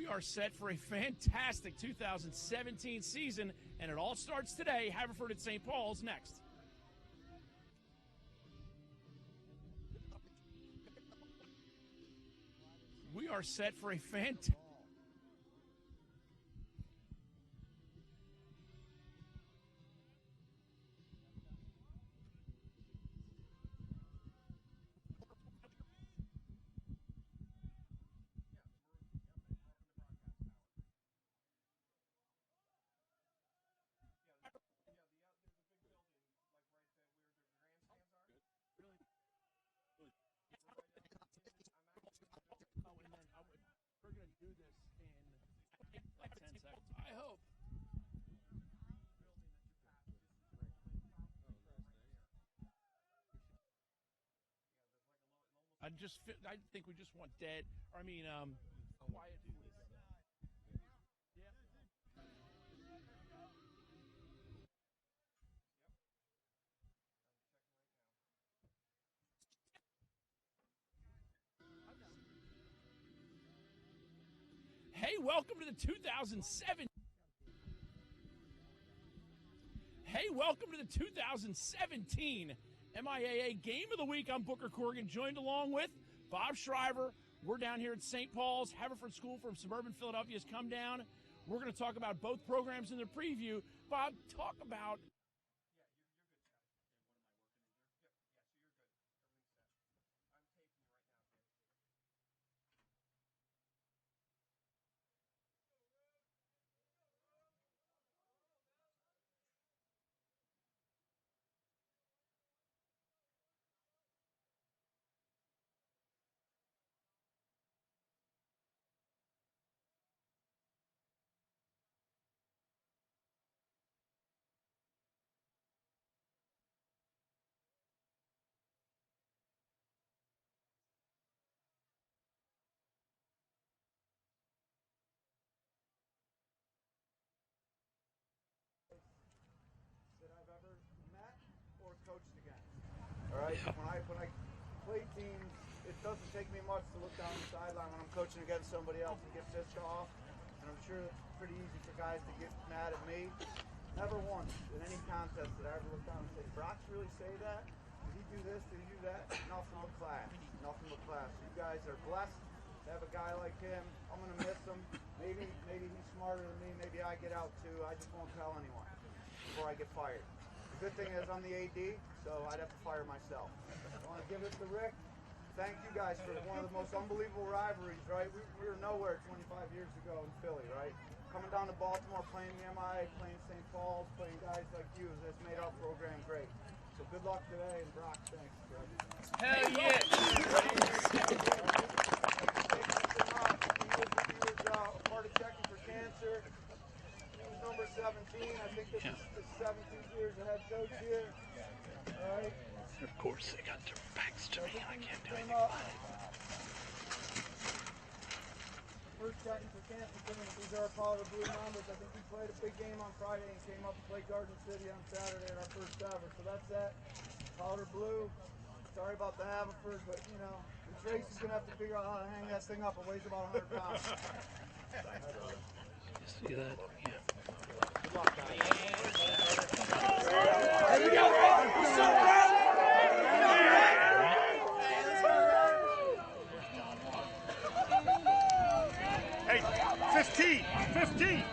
are set for a fantastic 2017 season, and it all starts today. Haverford at St. Paul's next. We are set for a fantastic... We're going to do this in like 10 seconds. I hope. I think we just want dead. Quiet. Yeah. Hey, welcome to the 2007. Hey, welcome to the 2017 MIAA Game of the Week. I'm Booker Corrigan, joined along with Bob Shriver. We're down here at St. Paul's. Haverford School from suburban Philadelphia has come down. We're going to talk about both programs in the preview. Bob, talk about... that I've ever met or coached against. All right, when I play teams, it doesn't take me much to look down the sideline when I'm coaching against somebody else and get pissed off. And I'm sure it's pretty easy for guys to get mad at me. Never once in any contest did I ever look down and say, "Brock's really say that? Did he do this? Did he do that?" Nothing but class. Nothing but class. You guys are blessed to have a guy like him. I'm gonna miss him. Maybe he's smarter than me. Maybe I get out too. I just won't tell anyone before I get fired. The good thing is I'm the AD, so I'd have to fire myself. I want to give it to Rick. Thank you guys for one of the most unbelievable rivalries, right? We were nowhere 25 years ago in Philly, right? Coming down to Baltimore, playing the MIAA, playing St. Paul's, playing guys like you has made our program great. So good luck today, and Brock, thanks, bro. Hell yeah! He was a part of checking for cancer. Number 17. I think this is the 17th year as a head coach here. All right. Of course, they got their backs to me. I can't do anything about it. First checking for cancer. These are our powder blue numbers. I think we played a big game on Friday and came up and played Garden City on Saturday at our first ever. So that's that. Powder blue. Sorry about the Haverford, but you know, Tracy's gonna have to figure out how to hang that thing up. It weighs about 100 pounds. You see that? Yeah. Good luck, guys. Here we go! Hey, 15!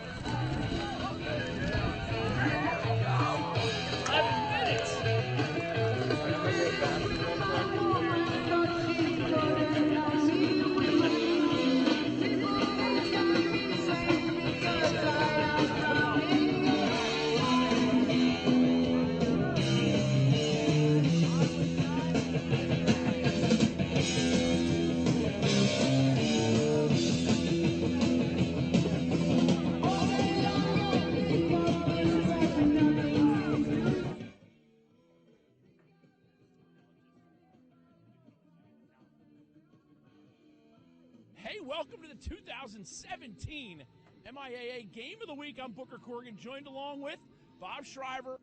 Hey, welcome to the 2017 MIAA Game of the Week. I'm Booker Corrigan, joined along with Bob Shriver.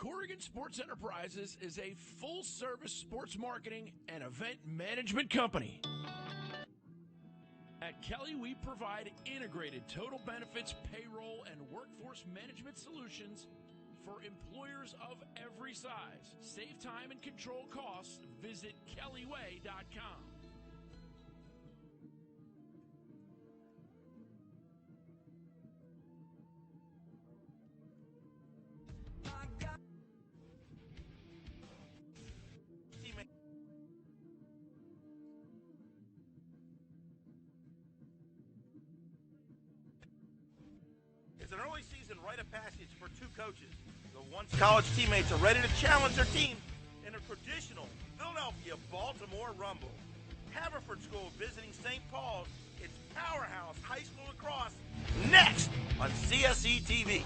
Corrigan Sports Enterprises is a full-service sports marketing and event management company. At Kelly, we provide integrated total benefits, payroll, and workforce management solutions for employers of every size. Save time and control costs. Visit kellyway.com. It's an early season rite of passage for two coaches. The once college teammates are ready to challenge their team in a traditional Philadelphia-Baltimore Rumble. Haverford School visiting St. Paul's. It's Powerhouse High School Lacrosse next on CSE TV.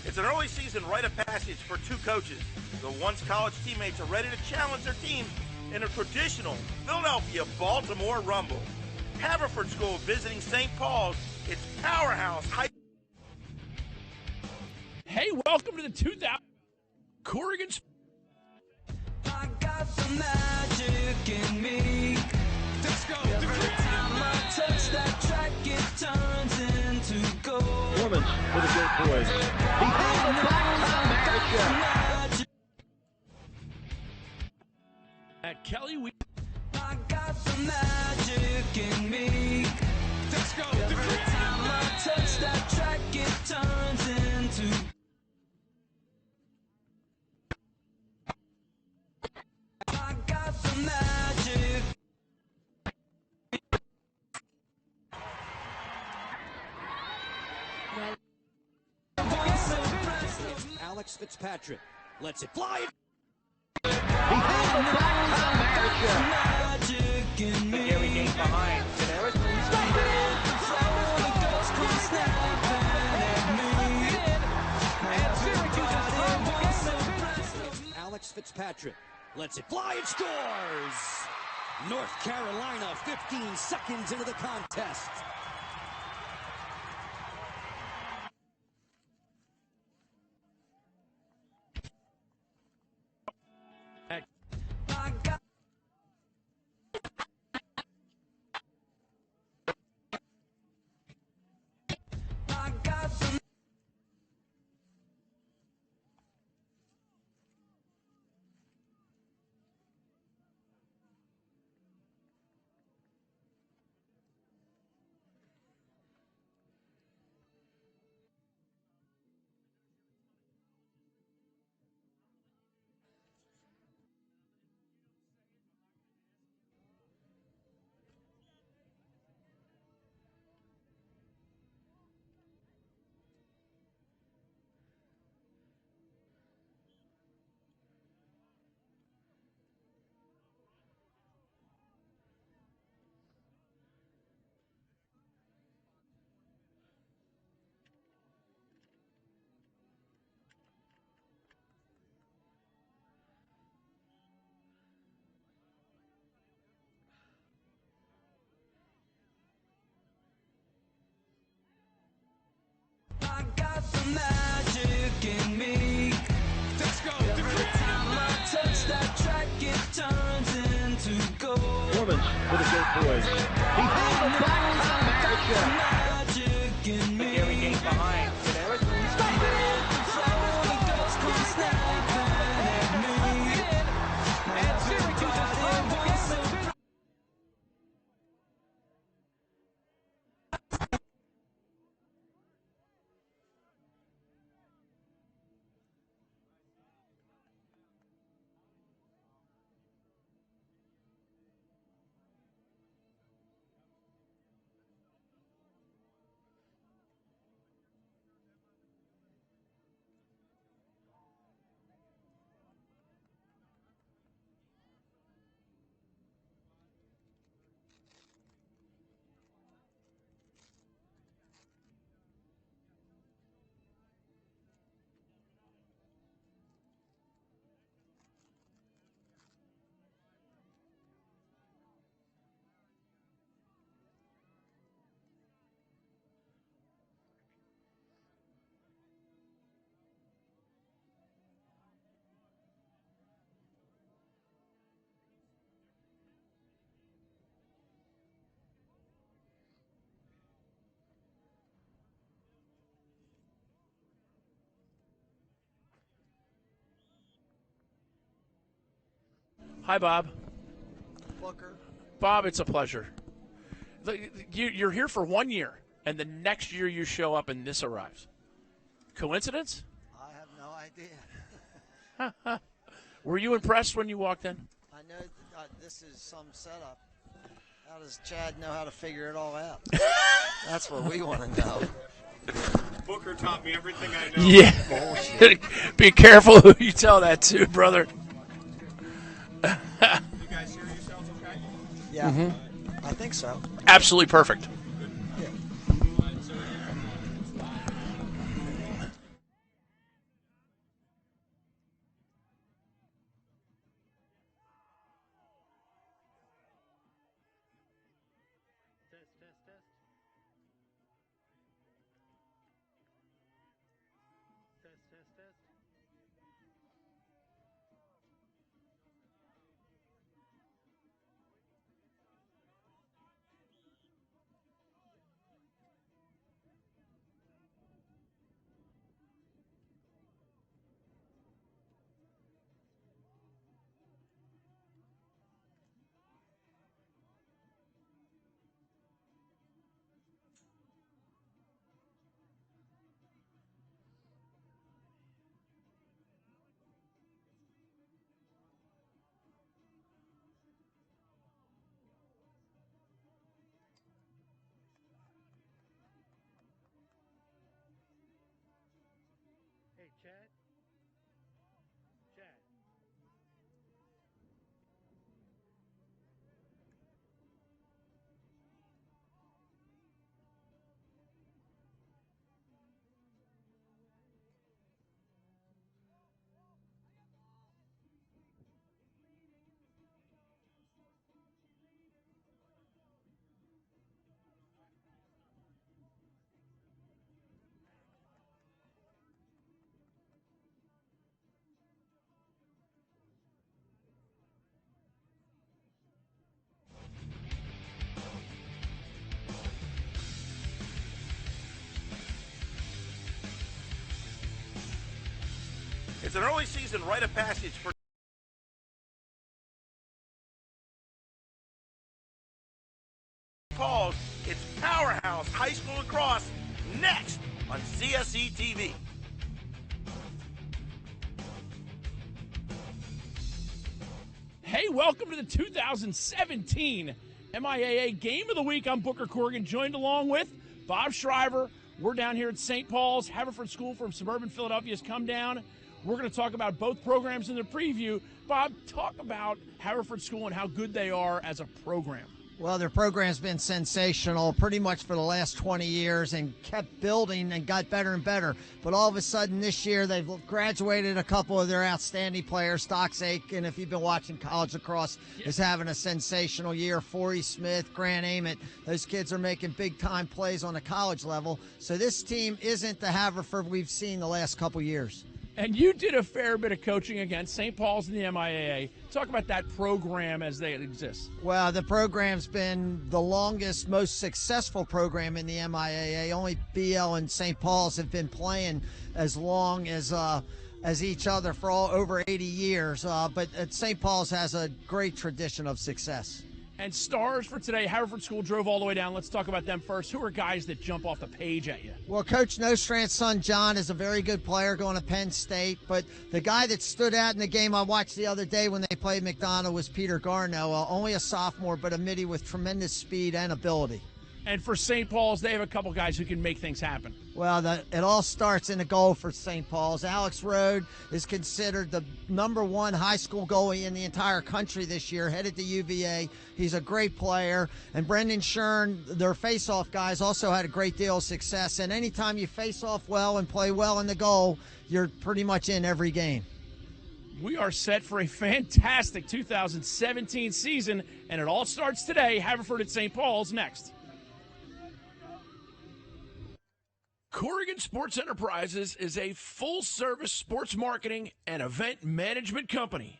It's an early season rite of passage for two coaches. The once college teammates are ready to challenge their team in a traditional Philadelphia-Baltimore Rumble. Haverford School visiting St. Paul's. It's Powerhouse High. Hey, welcome to the 2000 Corrigan. I got the magic in me. Let's go. Every time I touch that track, it turns into gold. Woman for the great boys. He has the magic. At Kelly, we I got the magic in me. Let's go. Every time I touch that track, it turns into. I got the magic. Alex Fitzpatrick lets it fly. Gary Gaines behind. Alex Fitzpatrick lets it fly and scores. North Carolina 15 seconds into the contest. I got the magic in me. Let's go. Every time I touch that track, it turns into gold. Woman for the great boys. He has the magic in me. Gary Gaines behind. Hi, Bob. Booker. Bob, it's a pleasure. You're here for 1 year, and the next year you show up and this arrives. Coincidence? I have no idea. Were you impressed when you walked in? I know this is some setup. How does Chad know how to figure it all out? That's what we want to know. Booker taught me everything I know. Yeah. Be careful who you tell that to, brother. You guys hear yourselves okay? Yeah, I think so. Absolutely perfect. Hey, Chad? Chad. It's an early season rite of passage for Paul's. It's Powerhouse High School Lacrosse next on CSE TV. Hey, welcome to the 2017 MIAA Game of the Week. I'm Booker Corrigan, joined along with Bob Shriver. We're down here at St. Paul's. Haverford School from suburban Philadelphia has come down. We're going to talk about both programs in the preview. Bob, talk about Haverford School and how good they are as a program. Well, their program's been sensational pretty much for the last 20 years and kept building and got better and better. But all of a sudden this year they've graduated a couple of their outstanding players. Stocks Aiken, if you've been watching college lacrosse, is having a sensational year. Forey Smith, Grant Ament, those kids are making big-time plays on the college level. So this team isn't the Haverford we've seen the last couple years. And you did a fair bit of coaching against St. Paul's and the MIAA. Talk about that program as they exist. Well, the program's been the longest, most successful program in the MIAA. Only BL and St. Paul's have been playing as long as each other for over 80 years. But St. Paul's has a great tradition of success. And stars for today, Haverford School drove all the way down. Let's talk about them first. Who are guys that jump off the page at you? Well, Coach Nostrand's son, John, is a very good player going to Penn State. But the guy that stood out in the game I watched the other day when they played McDonald was Peter Garneau, only a sophomore, but a middie with tremendous speed and ability. And for St. Paul's, they have a couple guys who can make things happen. Well, it all starts in the goal for St. Paul's. Alex Rode is considered the #1 high school goalie in the entire country this year, headed to UVA. He's a great player. And Brendan Shern, their face-off guys, also had a great deal of success. And anytime you face off well and play well in the goal, you're pretty much in every game. We are set for a fantastic 2017 season, and it all starts today. Haverford at St. Paul's next. Corrigan Sports Enterprises is a full-service sports marketing and event management company.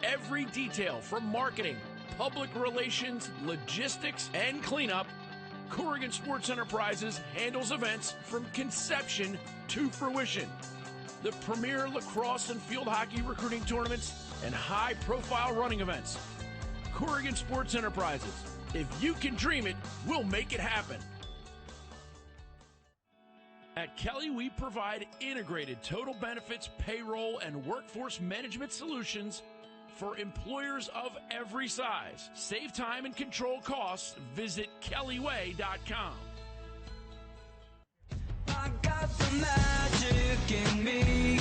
Every detail from marketing, public relations, logistics, and cleanup, Corrigan Sports Enterprises handles events from conception to fruition. The premier lacrosse and field hockey recruiting tournaments, and high-profile running events. Corrigan Sports Enterprises. If you can dream it, we'll make it happen. At Kelly, we provide integrated total benefits, payroll, and workforce management solutions for employers of every size. Save time and control costs. Visit kellyway.com. I got the magic in me.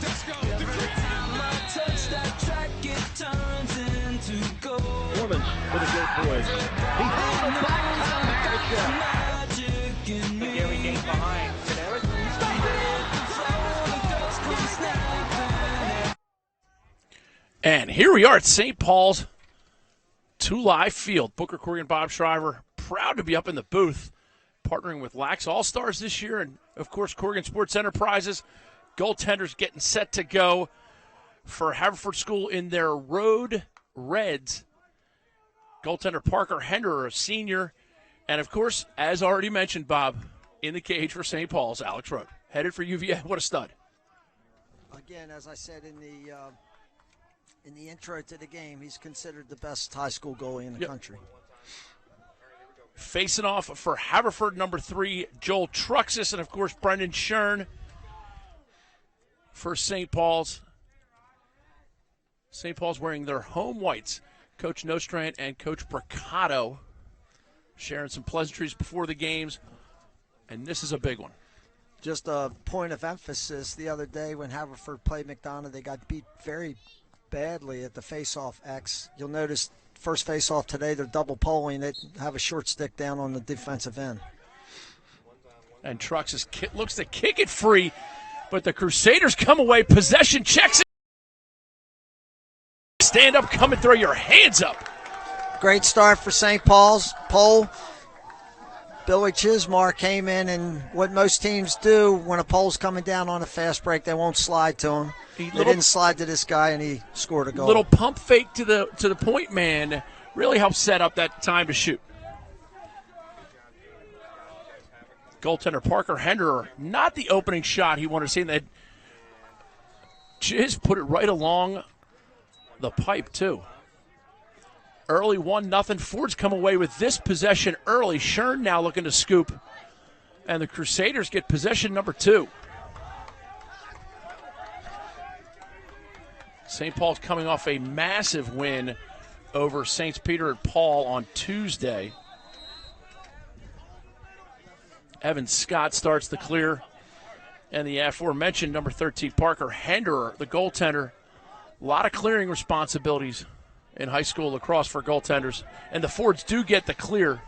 Let's go. Every time I touch that track, it turns into gold. Performance for the Great Boys. Behind the back Magic in me. Gary Gaines behind. And here we are at St. Paul's Tulai Field. Booker Corrigan, Bob Shriver, proud to be up in the booth, partnering with Lax All-Stars this year, and, of course, Corrigan Sports Enterprises. Goaltenders getting set to go for Haverford School in their Road Reds. Goaltender Parker Henderer, a senior. And, of course, as already mentioned, Bob, in the cage for St. Paul's, Alex Road. Headed for UVA. What a stud. Again, as I said in the intro to the game, he's considered the best high school goalie in the country. Facing off for Haverford, number 3, Joel Truxas, and, of course, Brendan Shern for St. Paul's. St. Paul's wearing their home whites. Coach Nostrand and Coach Braccato sharing some pleasantries before the games, and this is a big one. Just a point of emphasis, the other day when Haverford played McDonough, they got beat very badly at the face-off X. You'll notice first face-off today, they're double polling. They have a short stick down on the defensive end. And Truxas looks to kick it free, but the Crusaders come away. Possession checks it. Stand up, come and throw your hands up. Great start for St. Paul's. Pole. Billy Chismar came in, and what most teams do when a pole's coming down on a fast break, they won't slide to him. They didn't slide to this guy, and he scored a goal. Little pump fake to the point man really helped set up that time to shoot. Goaltender Parker Henderer, not the opening shot he wanted to see. That Chiz put it right along the pipe, too. Early 1-0. Ford's come away with this possession early. Shern now looking to scoop. And the Crusaders get possession number 2. St. Paul's coming off a massive win over St. Peter and Paul on Tuesday. Evan Scott starts the clear. And the aforementioned number 13, Parker Henderer, the goaltender. A lot of clearing responsibilities in high school lacrosse for goaltenders. And the Fords do get the clear.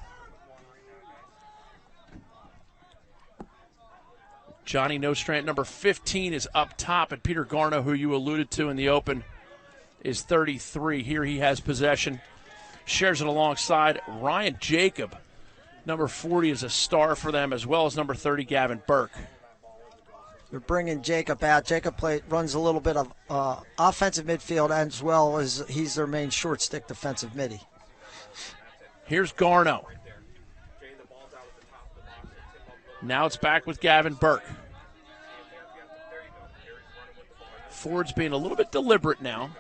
Johnny Nostrand, number 15, is up top. And Peter Garno, who you alluded to in the open, is 33. Here he has possession. Shares it alongside Ryan Jacob. Number 40 is a star for them, as well as number 30, Gavin Burke. They're bringing Jacob out. Jacob runs a little bit of offensive midfield, as well as he's their main short stick defensive midi. Here's Garno. Now it's back with Gavin Burke. Ford's being a little bit deliberate now.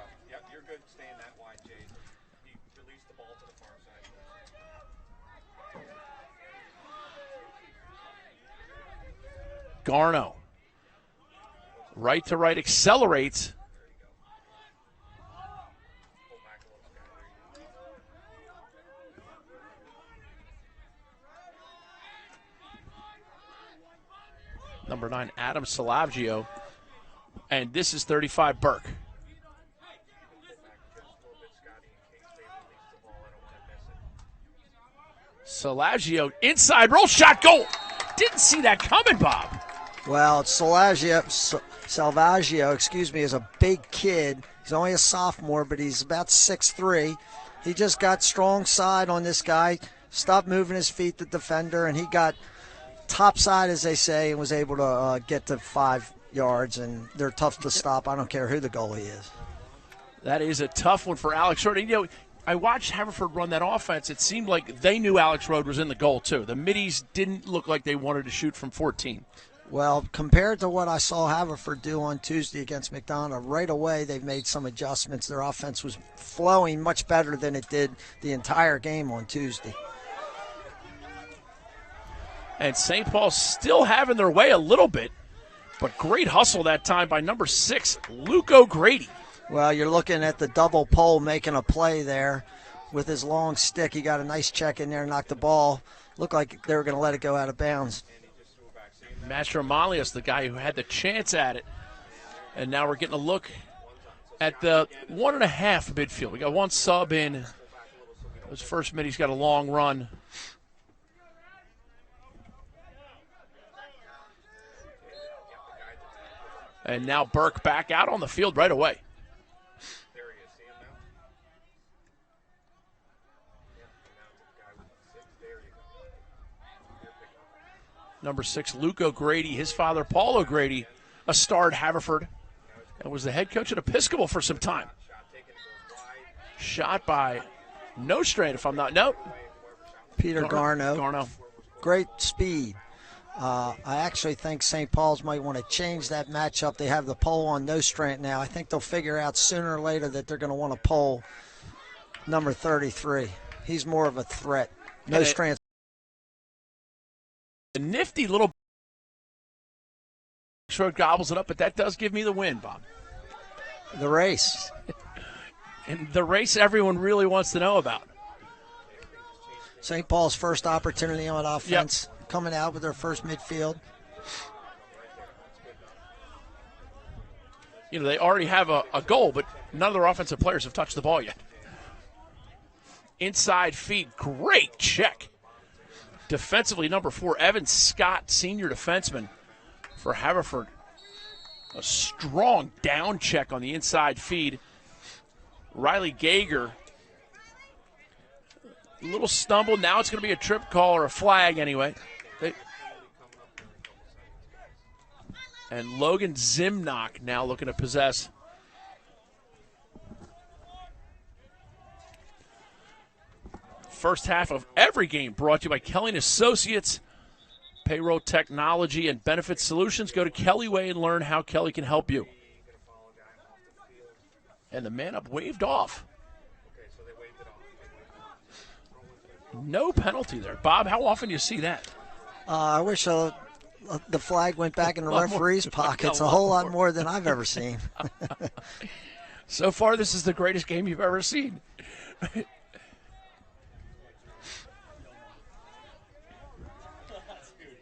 Garno. Right to right, accelerates. Number 9, Adam Salavgio. And this is 35, Burke. Salavgio, inside roll shot, goal. Didn't see that coming, Bob. Well, Salvaggio, is a big kid. He's only a sophomore, but he's about 6'3". He just got strong side on this guy, stopped moving his feet, the defender, and he got top side, as they say, and was able to get to 5 yards, and they're tough to stop. I don't care who the goalie is. That is a tough one for Alex Road. You know, I watched Haverford run that offense. It seemed like they knew Alex Road was in the goal, too. The middies didn't look like they wanted to shoot from 14. Well, compared to what I saw Haverford do on Tuesday against McDonough, right away they've made some adjustments. Their offense was flowing much better than it did the entire game on Tuesday. And St. Paul's still having their way a little bit, but great hustle that time by number 6, Luke O'Grady. Well, you're looking at the double pole making a play there with his long stick. He got a nice check in there and knocked the ball. Looked like they were going to let it go out of bounds. Master Amalius, the guy who had the chance at it. And now we're getting a look at the 1.5 midfield. We got one sub in. His first mid, he's got a long run. And now Burke back out on the field right away. Number 6, Luke O'Grady, his father, Paul O'Grady, a star at Haverford, and was the head coach at Episcopal for some time. Shot by Nostrand, if I'm not, no. Peter Garno. Garno. Great speed. I actually think St. Paul's might want to change that matchup. They have the pole on Nostrand now. I think they'll figure out sooner or later that they're going to want to pole number 33. He's more of a threat. Nostrand. A nifty little Road gobbles it up, but that does give me the win, Bob. The race. And the race everyone really wants to know about. St. Paul's first opportunity on offense, coming out with their first midfield. You know, they already have a goal, but none of their offensive players have touched the ball yet. Inside feed, great check. Defensively, number 4, Evan Scott, senior defenseman for Haverford. A strong down check on the inside feed. Riley Gager, a little stumble. Now it's going to be a trip call or a flag anyway. And Logan Zimnock now looking to possess. First half of every game brought to you by Kelly & Associates. Payroll technology and benefit solutions. Go to Kelly Way and learn how Kelly can help you. And the man up waved off. No penalty there. Bob, how often do you see that? I wish the flag went back in the referee's pockets a whole lot more than I've ever seen. So far, this is the greatest game you've ever seen.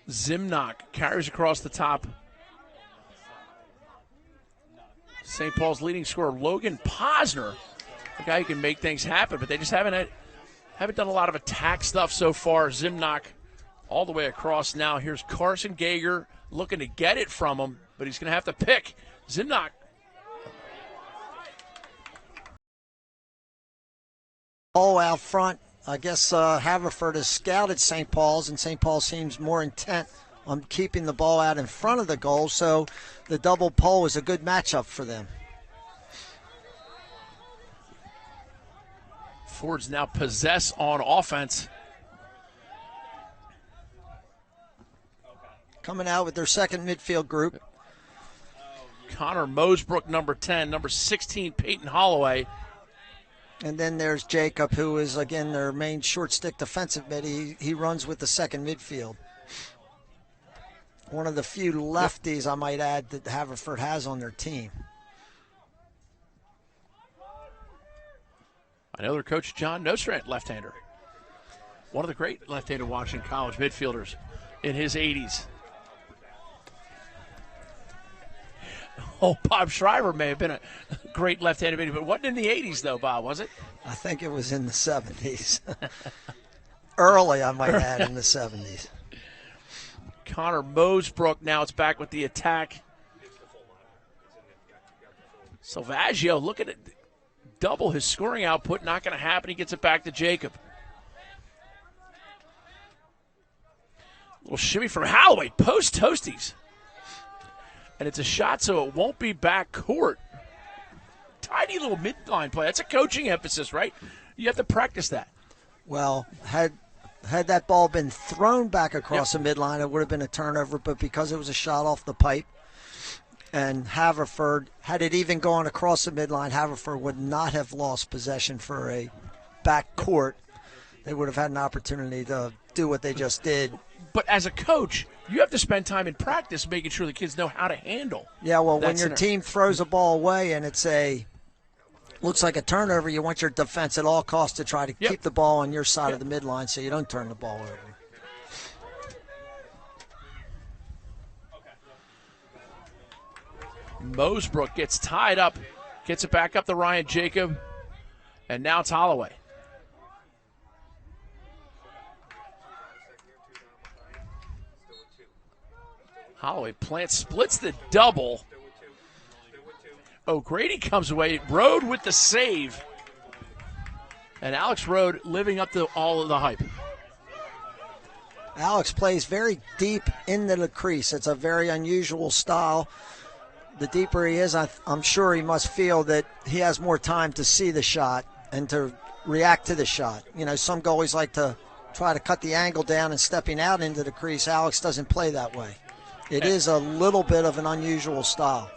Zimnock carries across the top. St. Paul's leading scorer, Logan Posner, the guy who can make things happen, but they just haven't done a lot of attack stuff so far. Zimnock all the way across now. Here's Carson Gager looking to get it from him, but he's going to have to pick. Zimnock. Ball out front. I guess Haverford has scouted St. Paul's, and St. Paul seems more intent on keeping the ball out in front of the goal, so the double pole is a good matchup for them. Fords now possess on offense. Coming out with their second midfield group. Connor Mosebrook, number 10, number 16, Peyton Holloway. And then there's Jacob, who is, again, their main short stick defensive mid. He runs with the second midfield. One of the few lefties, I might add, that Haverford has on their team. I know their coach, John Nostrand, left-hander. One of the great left-handed Washington College midfielders in his 80s. Oh, Bob Shriver may have been a great left-handed midfielder, but wasn't in the 80s, though, Bob, was it? I think it was in the 70s. Early, I might add, in the 70s. Connor Mosebrook, now it's back with the attack. Salvaggio, look at it. Double his scoring output, not going to happen. He gets it back to Jacob. Little shimmy from Holloway, post toasties. And it's a shot, so it won't be back court. Tiny little midline play. That's a coaching emphasis, right? You have to practice that. Well, had Had that ball been thrown back across the midline, it would have been a turnover, but because it was a shot off the pipe, and Haverford, had it even gone across the midline, Haverford would not have lost possession for a back court. They would have had an opportunity to do what they just did. But as a coach, you have to spend time in practice making sure the kids know how to handle. Yeah, well, when your team throws a ball away and it's looks like a turnover, you want your defense at all costs to try to keep the ball on your side of the midline so you don't turn the ball over. Mosebrook gets tied up, gets it back up to Ryan Jacob, and now it's Holloway. Holloway splits the double. O'Grady comes away. Rode with the save. And Alex Rode living up to all of the hype. Alex plays very deep into the crease. It's a very unusual style. The deeper he is, I'm sure he must feel that he has more time to see the shot and to react to the shot. You know, some goalies like to try to cut the angle down and stepping out into the crease. Alex doesn't play that way. It is a little bit of an unusual style.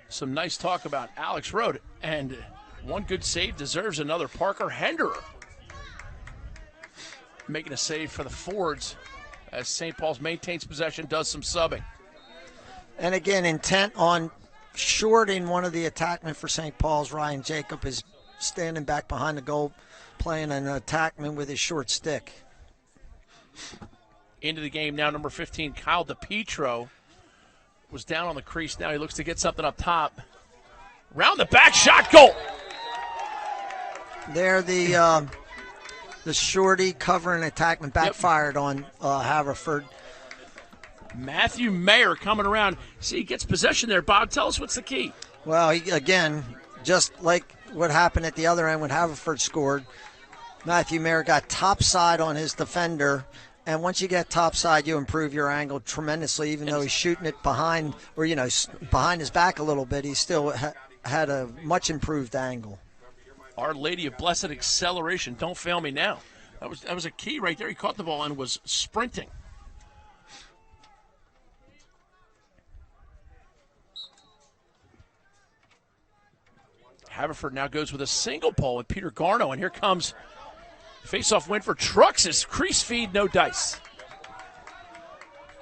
Some nice talk about Alex Rode, and one good save deserves another. Parker Henderer making a save for the Fords as St. Paul's maintains possession, does some subbing. And again, intent on shorting one of the attackmen for St. Paul's. Ryan Jacob is standing back behind the goal, playing an attackman with his short stick. Into the game now, number 15, Kyle DePietro was down on the crease. Now he looks to get something up top. Round the back, shot, goal. There, the shorty covering attackman backfired on Haverford. Matthew Mayer coming around. See, he gets possession there. Bob, tell us what's the key. Well, again, just like what happened at the other end when Haverford scored, Matthew Mayer got topside on his defender. And once you get topside, you improve your angle tremendously. Even though he's shooting it behind, or behind his back a little bit, he still had a much improved angle. Our Lady of Blessed Acceleration, don't fail me now. That was a key right there. He caught the ball and was sprinting. Haverford now goes with a single pole with Peter Garno, and here comes face-off win for Truxas. Crease feed, no dice.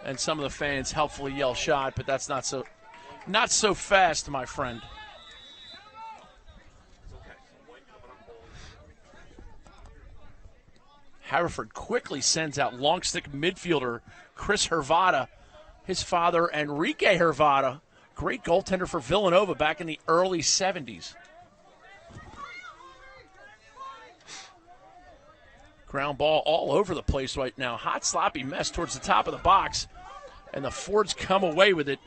And some of the fans helpfully yell shot, but that's not so fast, my friend. Haverford quickly sends out long stick midfielder Chris Hervada. His father, Enrique Hervada, great goaltender for Villanova back in the early 70s. Ground ball all over the place right now. Hot, sloppy mess towards the top of the box. And the Fords come away with it.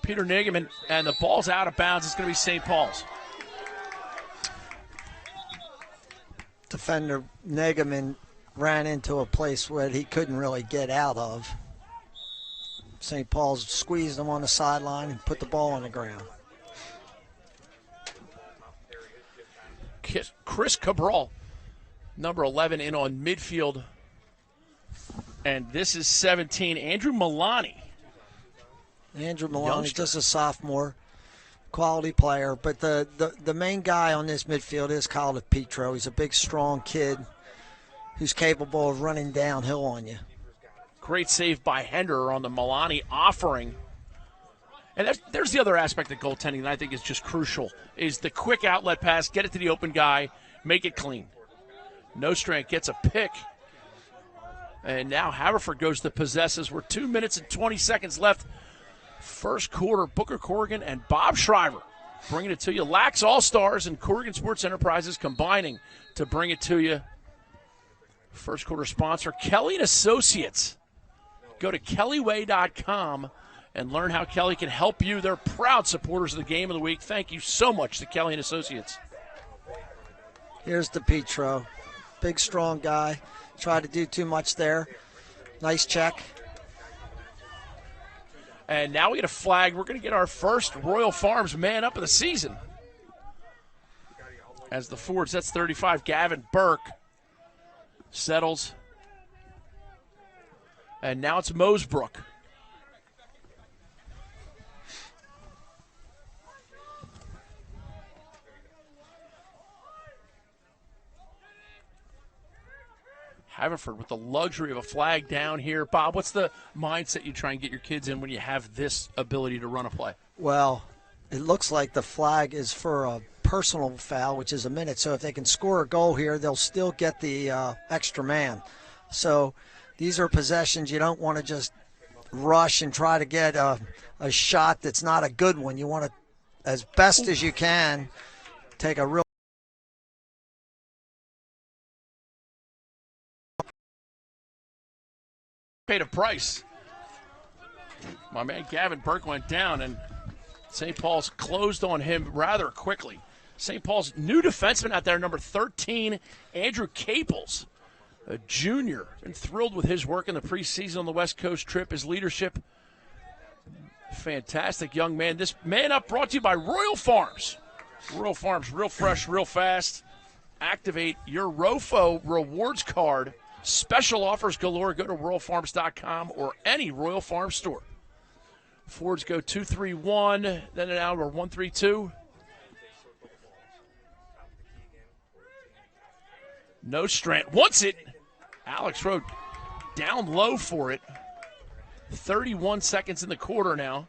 Peter Nigeman, and the ball's out of bounds. It's going to be St. Paul's. Defender Nigeman ran into a place where he couldn't really get out of. St. Paul's squeezed him on the sideline and put the ball on the ground. Chris Cabral, number 11, in on midfield. And this is 17, Andrew Milani. Andrew Milani, just a sophomore, quality player. But the main guy on this midfield is Kyle DePietro. He's a big, strong kid who's capable of running downhill on you. Great save by Henderer on the Milani offering. And there's the other aspect of goaltending that I think is just crucial, is the quick outlet pass, get it to the open guy, make it clean. Nostrand gets a pick. And now Haverford goes to possesses. We're 2 minutes and 20 seconds left. First quarter, Booker Corrigan and Bob Shriver bringing it to you. Lax All-Stars and Corrigan Sports Enterprises combining to bring it to you. First quarter sponsor, Kelly & Associates. Go to kellyway.com and learn how Kelly can help you. They're proud supporters of the Game of the Week. Thank you so much to Kelly & Associates. Here's DePietro. Big, strong guy. Tried to do too much there. Nice check. And now we get a flag. We're going to get our first Royal Farms man up of the season. As the Fords, that's 35, Gavin Burke. settles. And now it's Mosebrook. Haverford with the luxury of a flag down here. Bob, what's the mindset you try and get your kids in when you have this ability to run a play? Well, it looks like the flag is for a personal foul, which is a minute. So if they can score a goal here, they'll still get the extra man. So these are possessions you don't want to just rush and try to get a shot that's not a good one. You want to, as best as you can, take a real paid a price. My man Gavin Burke went down, and St. Paul's closed on him rather quickly. St. Paul's new defenseman out there, number 13, Andrew Caples, a junior. Been thrilled with his work in the preseason on the West Coast trip, his leadership. Fantastic young man. This Man Up brought to you by Royal Farms. Royal Farms, real fresh, real fast. Activate your ROFO rewards card. Special offers galore. Go to royalfarms.com or any Royal Farms store. Fords go 2-3-1, then an hour 1-3-2. No Strand wants it. Alex Rowe down low for it. 31 seconds in the quarter now.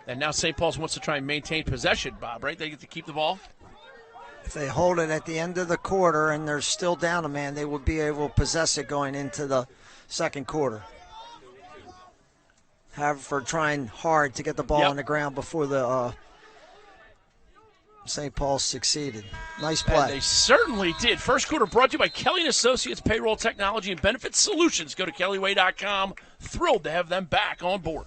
And now St. Paul's wants to try and maintain possession, Bob, right? They get to keep the ball? If they hold it at the end of the quarter and they're still down a man, they will be able to possess it going into the second quarter. Haverford trying hard to get the ball on the ground before the St. Paul succeeded. Nice play. And they certainly did. First quarter brought to you by Kelly & Associates Payroll Technology and Benefits Solutions. Go to kellyway.com. Thrilled to have them back on board.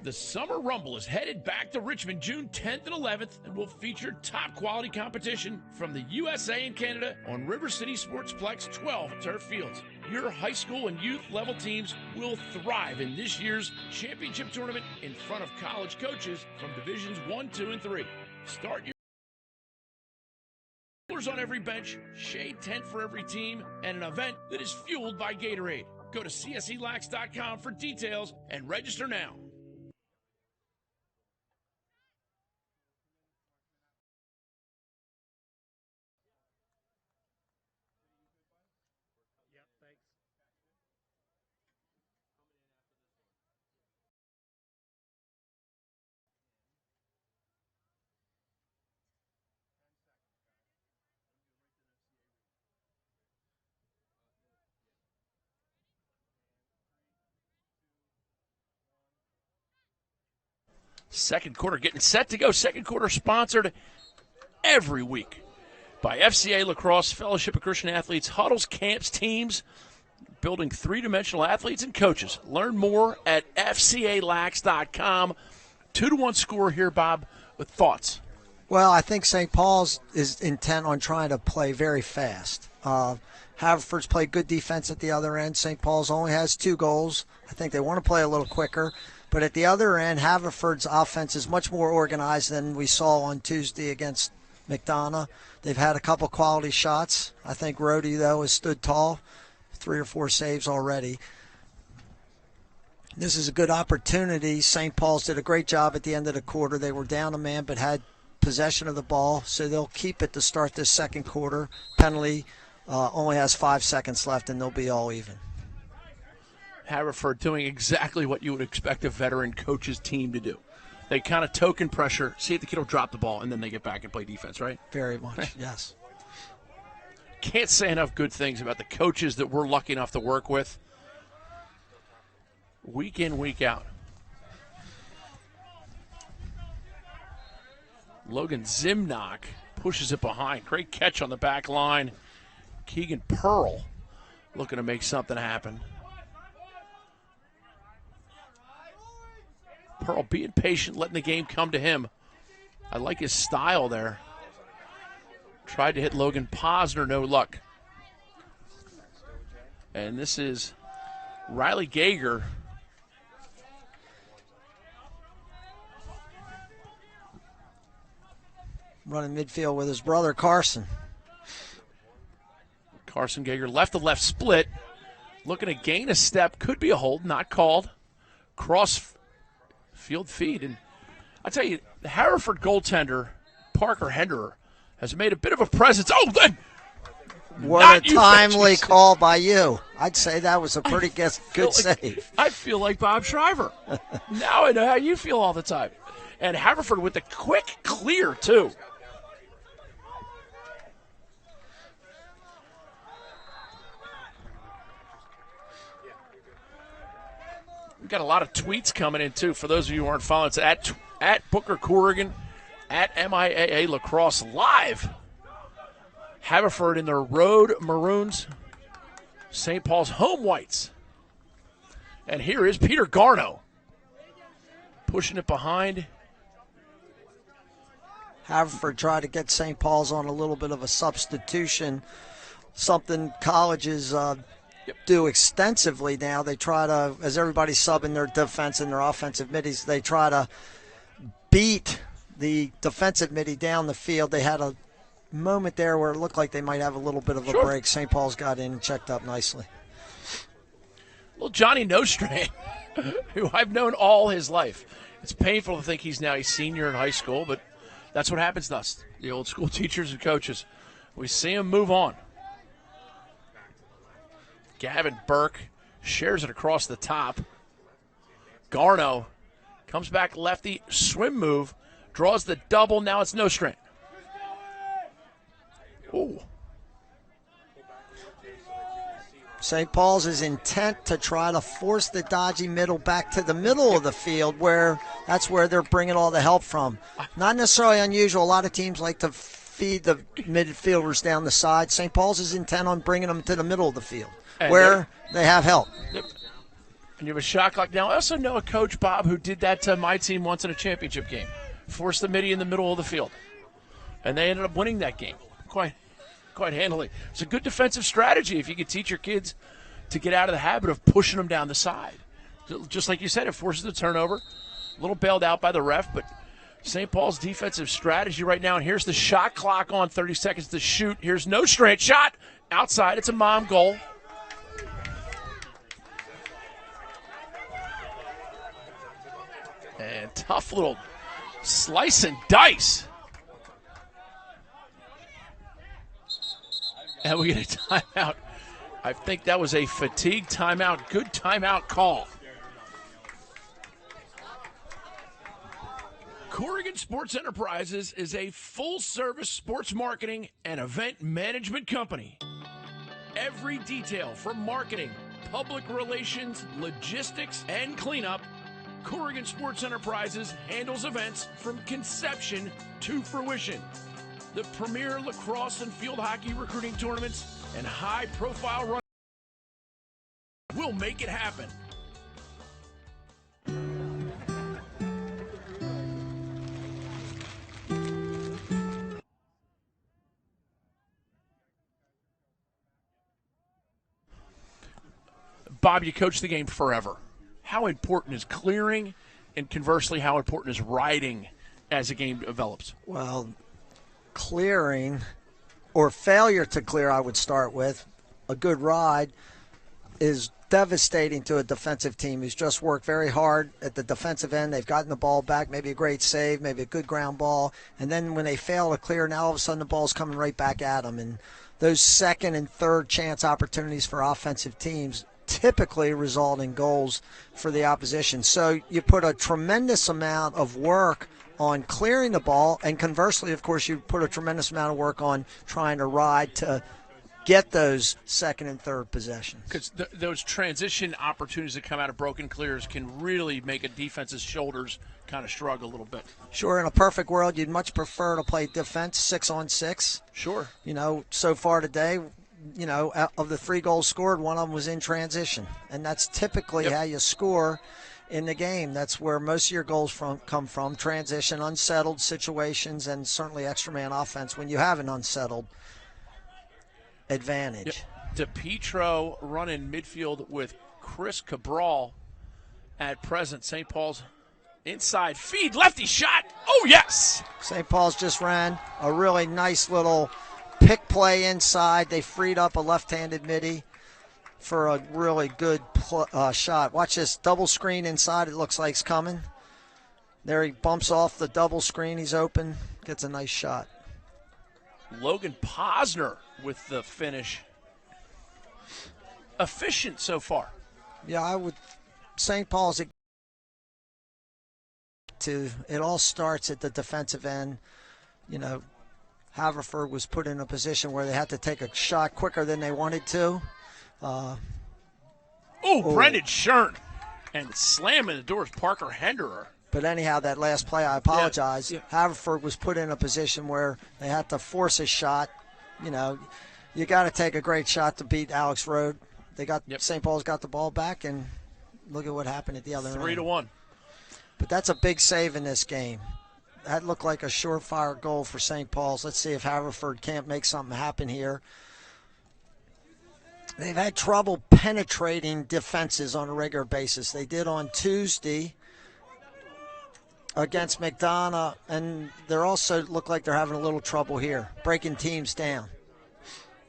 The Summer Rumble is headed back to Richmond June 10th and 11th and will feature top quality competition from the USA and Canada on River City Sportsplex 12 turf fields. Your high school and youth level teams will thrive in this year's championship tournament in front of college coaches from divisions 1, 2, and 3. Start your coolers on every bench, shade tent for every team, and an event that is fueled by Gatorade. Go to cselax.com for details and register now. Second quarter getting set to go. Second quarter sponsored every week by FCA Lacrosse, Fellowship of Christian Athletes, huddles, camps, teams, building three-dimensional athletes and coaches. Learn more at FCALax.com. 2-1 score here, Bob, with thoughts. Well, I think St. Paul's is intent on trying to play very fast. Haverford's played good defense at the other end. St. Paul's only has 2 goals. I think they want to play a little quicker. But at the other end, Haverford's offense is much more organized than we saw on Tuesday against McDonough. They've had a couple quality shots. I think Rhodey, though, has stood tall. 3 or 4 saves already. This is a good opportunity. St. Paul's did a great job at the end of the quarter. They were down a man but had possession of the ball, so they'll keep it to start this second quarter. Penalty only has 5 seconds left, and they'll be all even. Haverford doing exactly what you would expect a veteran coach's team to do. They kind of token pressure, see if the kid will drop the ball, and then they get back and play defense, right? Very much, yes. Can't say enough good things about the coaches that we're lucky enough to work with week in, week out. Logan Zimnock pushes it behind. Great catch on the back line. Keegan Pearl looking to make something happen. Pearl being patient, letting the game come to him. I like his style there. Tried to hit Logan Posner, no luck. And this is Riley Gager running midfield with his brother Carson. Carson Gager left to left split. Looking to gain a step. Could be a hold, not called. Cross field feed. And I tell you, the Haverford goaltender, Parker Henderer, has made a bit of a presence. Oh, what a timely call by you. I'd say that was a pretty good save. I feel like Bob Shriver. Now I know how you feel all the time. And Haverford with the quick clear, too. We've got a lot of tweets coming in, too, for those of you who aren't following. It's at Booker Corrigan, at MIAA Lacrosse Live. Haverford in their road maroons. St. Paul's home whites. And here is Peter Garno. Pushing it behind. Haverford tried to get St. Paul's on a little bit of a substitution. Something colleges do extensively now. They try to, as everybody's subbing their defense and their offensive middies, they try to beat the defensive midi down the field. They had a moment there where it looked like they might have a little bit of a break. St. Paul's got in and checked up nicely. Little Johnny Nostrand, who I've known all his life. It's painful to think he's senior in high school, but that's what happens to us, the old school teachers and coaches. We see him move on. Gavin Burke shares it across the top. Garno comes back lefty, swim move, draws the double. Now it's Nostrand. Ooh. St. Paul's is intent to try to force the dodgy middle back to the middle of the field, where that's where they're bringing all the help from. Not necessarily unusual. A lot of teams like to feed the midfielders down the side. St. Paul's is intent on bringing them to the middle of the field, where they have help. Yep. And you have a shot clock. Now, I also know a coach, Bob, who did that to my team once in a championship game. Forced the midi in the middle of the field. And they ended up winning that game quite handily. It's a good defensive strategy if you could teach your kids to get out of the habit of pushing them down the side. Just like you said, it forces the turnover. A little bailed out by the ref, but St. Paul's defensive strategy right now. And here's the shot clock on 30 seconds to shoot. Here's Nostrand shot outside. It's a mom goal. And tough little slice and dice. And we get a timeout. I think that was a fatigue timeout. Good timeout call. Corrigan Sports Enterprises is a full-service sports marketing and event management company. Every detail from marketing, public relations, logistics, and cleanup, Corrigan Sports Enterprises handles events from conception to fruition. The premier lacrosse and field hockey recruiting tournaments and high-profile run will make it happen. Bob, you coach the game forever. How important is clearing, and conversely, how important is riding as the game develops? Well, clearing or failure to clear, I would start with. A good ride is devastating to a defensive team who's just worked very hard at the defensive end. They've gotten the ball back, maybe a great save, maybe a good ground ball, and then when they fail to clear, now all of a sudden the ball's coming right back at them. And those second and third chance opportunities for offensive teams typically result in goals for the opposition. So you put a tremendous amount of work on clearing the ball, and conversely, of course, you put a tremendous amount of work on trying to ride to get those second and third possessions. Because those transition opportunities that come out of broken clears can really make a defense's shoulders kind of shrug a little bit. Sure, in a perfect world, you'd much prefer to play defense 6-on-6. Sure. You know, so far today, you know, of the 3 goals scored, one of them was in transition. And that's typically how you score in the game. That's where most of your goals come from, transition, unsettled situations, and certainly extra man offense when you have an unsettled advantage. DePietro running midfield with Chris Cabral at present. St. Paul's inside feed, lefty shot. Oh, yes. St. Paul's just ran a really nice little pick play inside. They freed up a left-handed midi for a really good shot. Watch this double screen inside. It looks like it's coming. There he bumps off the double screen. He's open. Gets a nice shot. Logan Posner with the finish. Efficient so far. Yeah, St. Paul's, it all starts at the defensive end. You know, Haverford was put in a position where they had to take a shot quicker than they wanted to. Brendan Schern. And slamming the doors, Parker Henderer. But anyhow, that last play, I apologize. Yeah. Haverford was put in a position where they had to force a shot. You know, you got to take a great shot to beat Alex Road. St. Paul's got the ball back, and look at what happened at the other end. 3-1. But that's a big save in this game. That looked like a surefire goal for St. Paul's. Let's see if Haverford can't make something happen here. They've had trouble penetrating defenses on a regular basis. They did on Tuesday against McDonough, and they're also look like they're having a little trouble here, breaking teams down.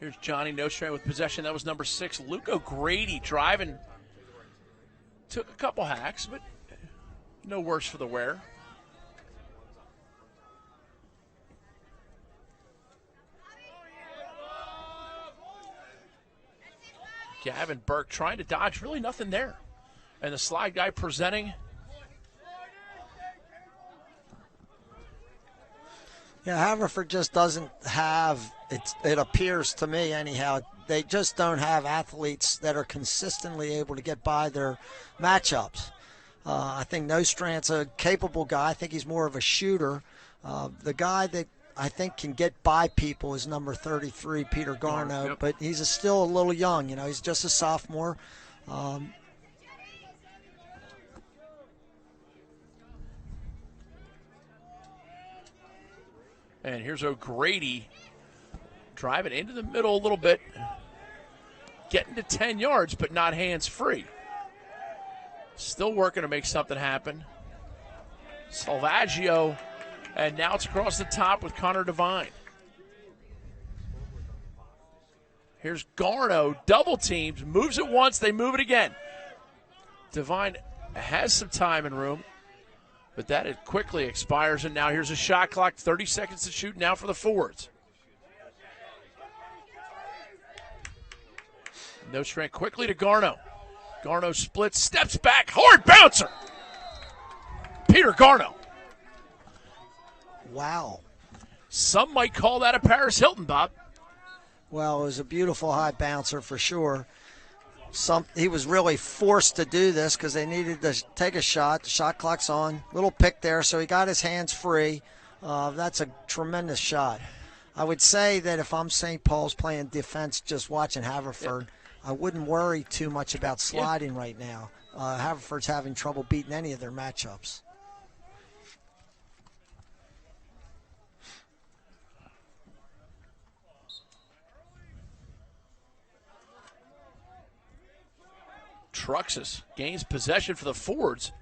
Here's Johnny Nostrand with possession. That was number 6. Luke O'Grady driving. Took a couple hacks, but no worse for the wear. Gavin Burke trying to dodge. Really nothing there. And the slide guy presenting. Yeah, Haverford just doesn't have, it appears to me anyhow, they just don't have athletes that are consistently able to get by their matchups. I think Nostrand's a capable guy. I think he's more of a shooter. The guy that I think can get by people is number 33, Peter Garneau, but he's still a little young. You know, he's just a sophomore. And here's O'Grady driving into the middle a little bit. Getting to 10 yards, but not hands-free. Still working to make something happen. Salvaggio, and now it's across the top with Connor Devine. Here's Garneau, double teams, moves it once, they move it again. Devine has some time and room, but that it quickly expires, and now here's a shot clock, 30 seconds to shoot now for the forwards. Nostrand quickly to Garneau. Garneau splits, steps back, hard bouncer. Peter Garneau. Wow. Some might call that a Paris Hilton, Bob. Well, it was a beautiful high bouncer for sure. He was really forced to do this because they needed to take a shot. The shot clock's on. Little pick there, so he got his hands free. That's a tremendous shot. I would say that if I'm St. Paul's playing defense, just watching Haverford, I wouldn't worry too much about sliding right now. Haverford's having trouble beating any of their matchups. Truxas gains possession for the forwards.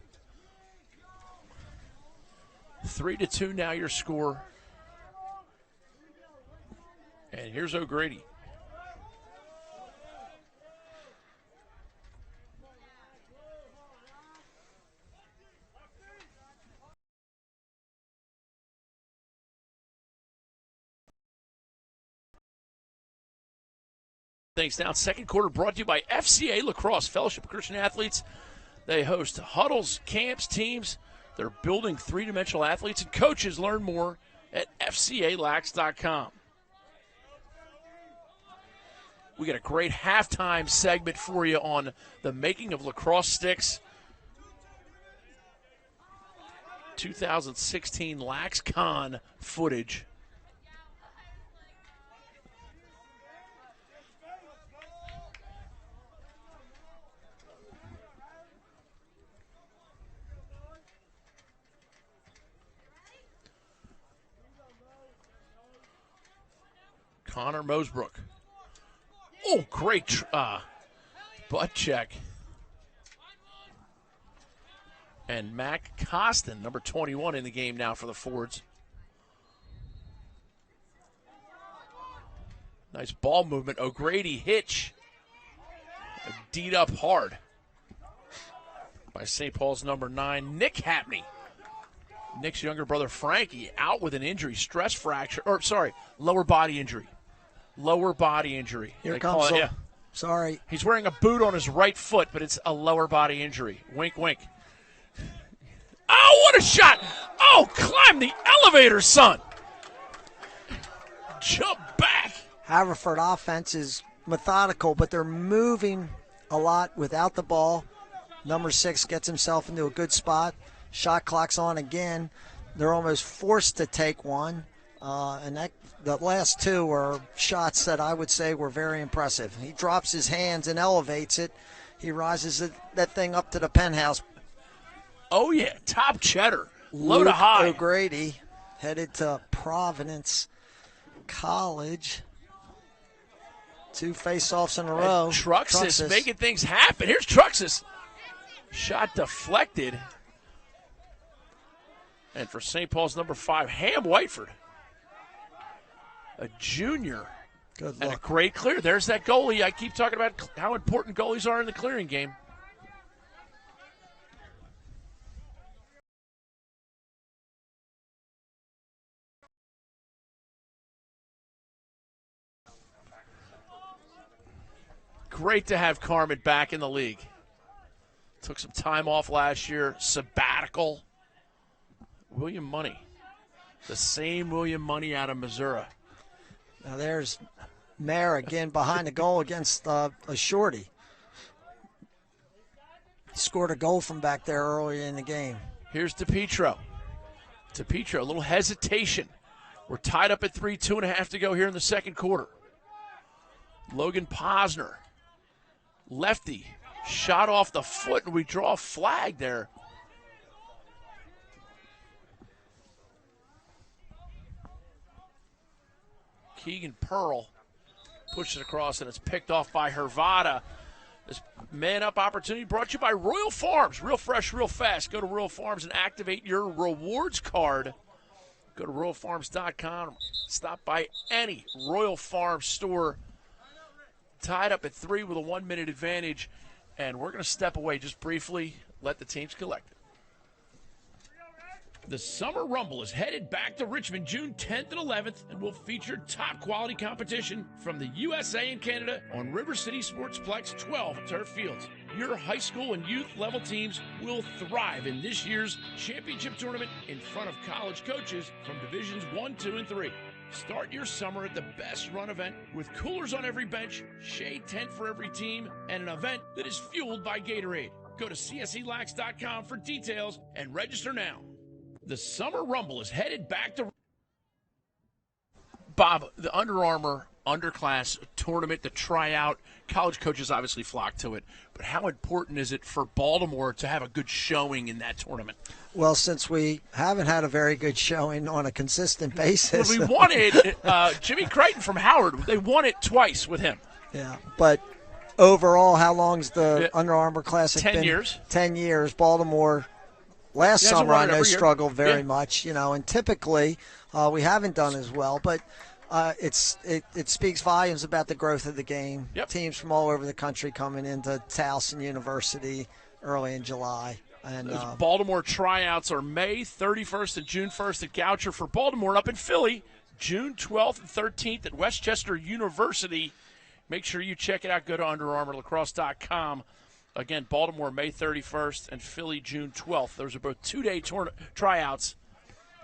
3-2 now your score. And here's O'Grady. Things down. Second quarter brought to you by FCA Lacrosse, Fellowship of Christian Athletes. They host huddles, camps, teams. They're building three-dimensional athletes and coaches. Learn more at FCALax.com. We got a great halftime segment for you on the making of lacrosse sticks. 2016 LaxCon footage. Connor Mosebrook. Oh, great butt check. And Mac Costin, number 21 in the game now for the Fords. Nice ball movement. O'Grady Hitch. D'd up hard by St. Paul's number 9, Nick Hapney. Nick's younger brother, Frankie, out with an injury, stress fracture, lower body injury. Lower body injury. Here comes it. Sorry. He's wearing a boot on his right foot, but it's a lower body injury. Wink, wink. Oh, what a shot! Oh, climb the elevator, son! Jump back. Haverford offense is methodical, but they're moving a lot without the ball. Number 6 gets himself into a good spot. Shot clock's on again. They're almost forced to take one. And the last 2 were shots that I would say were very impressive. He drops his hands and elevates it. He rises that thing up to the penthouse. Oh, yeah. Top cheddar. Low to high. O'Grady headed to Providence College. 2 face-offs in a row. Truxas making things happen. Here's Truxas. Shot deflected. And for St. Paul's number 5, Ham Whiteford. A junior. Good luck. And a great clear. There's that goalie. I keep talking about how important goalies are in the clearing game. Great to have Carmen back in the league. Took some time off last year, sabbatical. William Money, the same William Money out of Missouri. Now there's Mayer again behind the goal against a shorty. Scored a goal from back there early in the game. Here's DePietro. DePietro, a little hesitation. We're tied up at 3, 2.5 to go here in the second quarter. Logan Posner. Lefty, shot off the foot, and we draw a flag there. Keegan Pearl pushes it across, and it's picked off by Hervada. This man-up opportunity brought to you by Royal Farms. Real fresh, real fast. Go to Royal Farms and activate your rewards card. Go to RoyalFarms.com. Stop by any Royal Farms store. Tied up at 3 with a 1-minute advantage, and we're going to step away just briefly, let the teams collect it. The Summer Rumble is headed back to Richmond June 10th and 11th and will feature top-quality competition from the USA and Canada on River City Sportsplex 12 turf fields. Your high school and youth level teams will thrive in this year's championship tournament in front of college coaches from Divisions 1, 2, and 3. Start your summer at the best run event with coolers on every bench, shade tent for every team, and an event that is fueled by Gatorade. Go to cselax.com for details and register now. The Summer Rumble is headed back to Bob, the Under Armour underclass tournament, the tryout. College coaches obviously flock to it, but how important is it for Baltimore to have a good showing in that tournament? Well, since we haven't had a very good showing on a consistent basis. When we won it, Jimmy Crichton from Howard, they won it twice with him. Yeah, but overall, how long's the Under Armour Classic 10 been? years. 10 years. Baltimore last summer, I know, struggled very much, and typically we haven't done as well, but it speaks volumes about the growth of the game. Yep. Teams from all over the country coming into Towson University early in July. And those Baltimore tryouts are May 31st and June 1st at Goucher for Baltimore, and up in Philly, June 12th and 13th at Westchester University. Make sure you check it out. Go to UnderArmourLacrosse.com. Again, Baltimore, May 31st, and Philly, June 12th. Those are both two-day tryouts,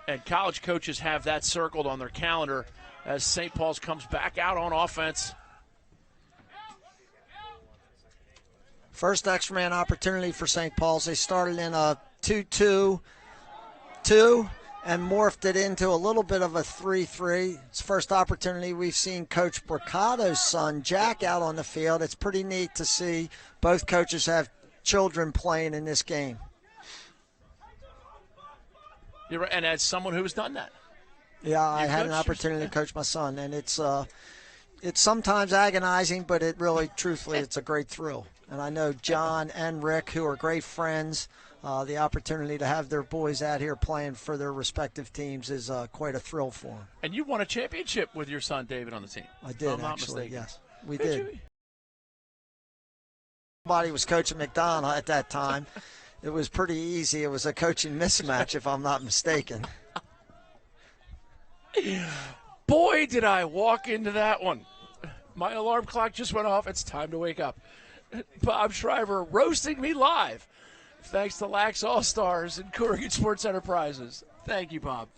and college coaches have that circled on their calendar as St. Paul's comes back out on offense. First extra man opportunity for St. Paul's. They started in a 2-2-2 and morphed it into a little bit of a 3-3. It's first opportunity we've seen Coach Bricato's son, Jack, out on the field. It's pretty neat to see both coaches have children playing in this game. You're right, and as someone who has done that. Yeah, I had an opportunity to coach my son, and it's sometimes agonizing, but it really, truthfully, it's a great thrill. And I know John and Rick, who are great friends, the opportunity to have their boys out here playing for their respective teams is quite a thrill for them. And you won a championship with your son David on the team. I did, I'm not actually, mistaken. yes. We did. Somebody was coaching McDonald at that time. It was pretty easy. It was a coaching mismatch, if I'm not mistaken. Boy, did I walk into that one. My alarm clock just went off. It's time to wake up. Bob Shriver roasting me live. Thanks to Lax All-Stars and Corrigan Sports Enterprises. Thank you, Bob.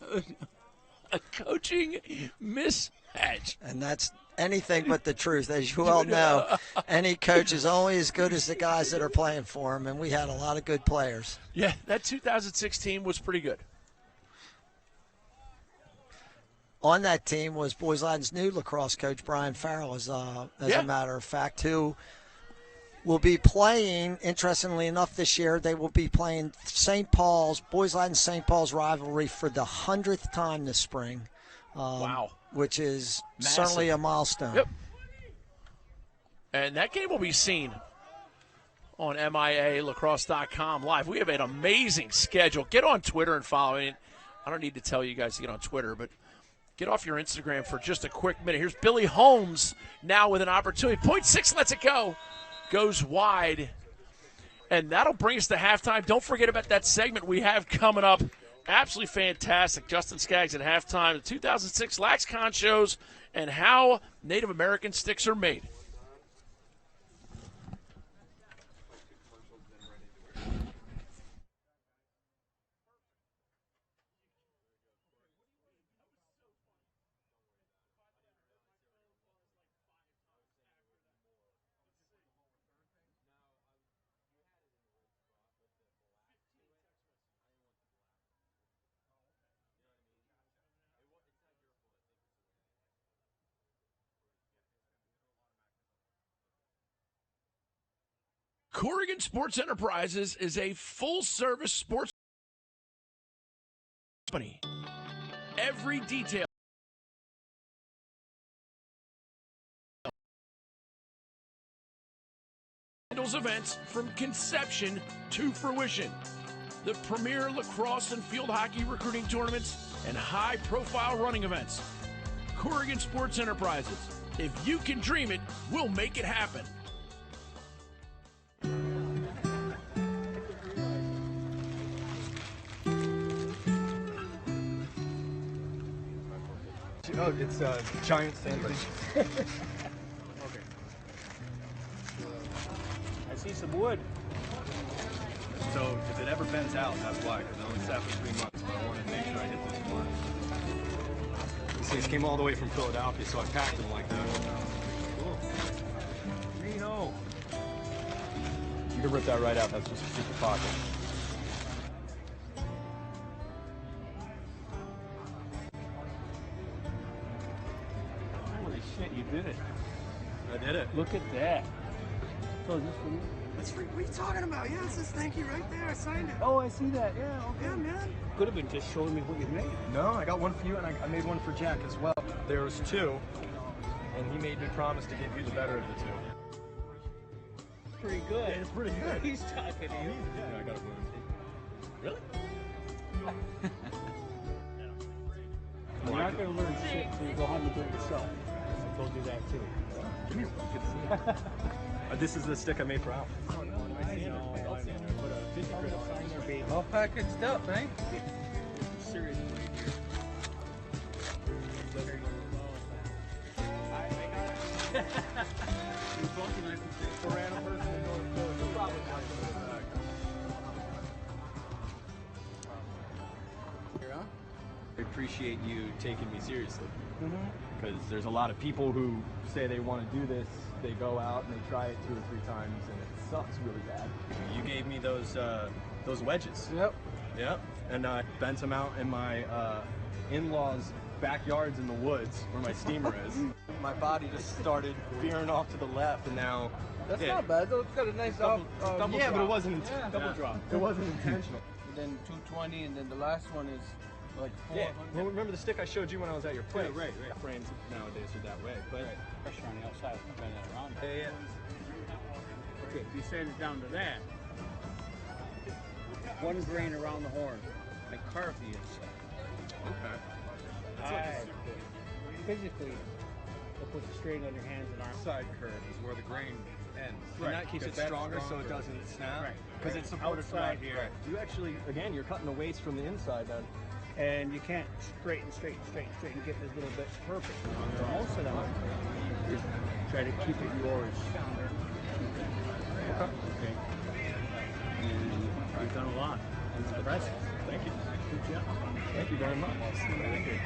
A coaching mismatch. And that's anything but the truth. As you well know, any coach is only as good as the guys that are playing for him, and we had a lot of good players. Yeah, that 2016 was pretty good. On that team was Boys Ladden's new lacrosse coach, Brian Farrell, as a matter of fact, who will be playing, interestingly enough, this year. They will be playing St. Paul's, Boys Ladden St. Paul's rivalry for the 100th time this spring. Wow. Which is massive. Certainly a milestone. Yep. And that game will be seen on MIAA live. We have an amazing schedule. Get on Twitter and follow it. I don't need to tell you guys to get on Twitter, but get off your Instagram for just a quick minute. Here's Billy Holmes now with an opportunity. 0.6 lets it go. Goes wide. And that'll bring us to halftime. Don't forget about that segment we have coming up. Absolutely fantastic. Justin Skaggs at halftime. The 2006 LaxCon shows and how Native American sticks are made. Corrigan Sports Enterprises is a full-service sports company. Every detail handles events from conception to fruition. The premier lacrosse and field hockey recruiting tournaments and high-profile running events. Corrigan Sports Enterprises. If you can dream it, we'll make it happen. Oh, it's a giant sandwich. Okay. I see some wood. So if it ever bends out, that's why, because I only sat for 3 months, but I wanted to make sure I hit this one. You see, this came all the way from Philadelphia, so I packed them like that. Cool. Reno. You can rip that right out. That's just a super pocket. Holy shit, you did it. I did it. Look at that. So is this for you? That's free. What are you talking about? Yeah, it says thank you right there. I signed it. Oh, I see that. Yeah, okay. Yeah, man. Could have been just showing me what you made. No, I got one for you, and I made one for Jack as well. There was 2, and he made me promise to give you the better of the 2. Pretty good. Yeah, it's pretty good. He's talking to you. Yeah, I got a balloon. Really? You're not going to learn shit until you go home and do it yourself. I told you that too. Good to see you. This is the stick I made for Al. I know. Put a 50 credit sign there, baby. All packaged up, eh? Seriously. I appreciate you taking me seriously, because there's a lot of people who say they want to do this, they go out and they try it 2 or 3 times and it sucks really bad. You gave me those wedges. Yep. Yep. And I bent them out in my in-laws' backyards in the woods where my steamer is. My body just started veering off to the left, and now That's not bad though. It's got a nice double double yeah, drop. but it wasn't Double drop. It wasn't intentional. And then 220, and then the last one is like 400. Yeah. Well, remember the stick I showed you when I was at your place? Right. Frames nowadays are that way, but Pressure on the outside, bend that around. yeah. Okay, if you sand it down to that, 1 grain around the horn, like carve the inside. Okay. Physically, it puts a strain on your hands and arms. Side curve is where the grain ends. Right. And that keeps it stronger so it doesn't snap. Right. Because it's supported from Outside out here. here. You actually, again, you're cutting the waste from the inside then. And you can't straighten and get this little bit perfect. So most of them, you try to keep it yours. Okay. And you've done a lot. It's impressive. Thank you. Good job. Thank you very much. Thank you.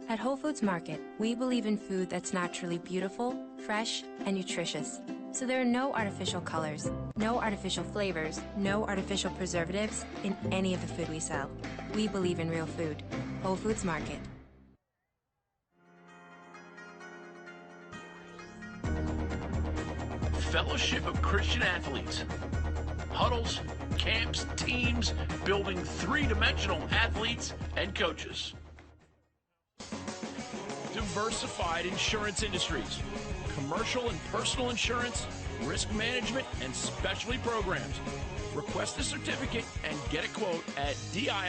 At Whole Foods Market, we believe in food that's naturally beautiful, fresh, and nutritious. So there are no artificial colors, no artificial flavors, no artificial preservatives in any of the food we sell. We believe in real food. Whole Foods Market. Fellowship of Christian Athletes. Huddles, camps, teams, building three-dimensional athletes and coaches. Diversified insurance industries, commercial and personal insurance, risk management, and specialty programs. Request a certificate and get a quote at dii-ins.com.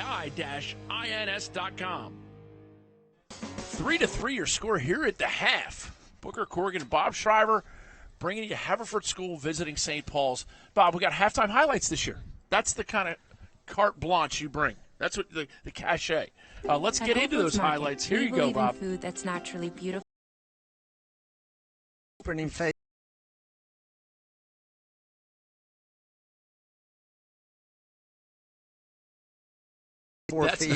3-3 your score here at the half. Booker Corrigan and Bob Shriver bringing you to Haverford School, visiting St. Paul's. Bob, we got halftime highlights this year. That's the kind of carte blanche you bring. That's what the cachet. Let's get into those highlights. Here you go, Bob. Food that's naturally beautiful. Opening phase.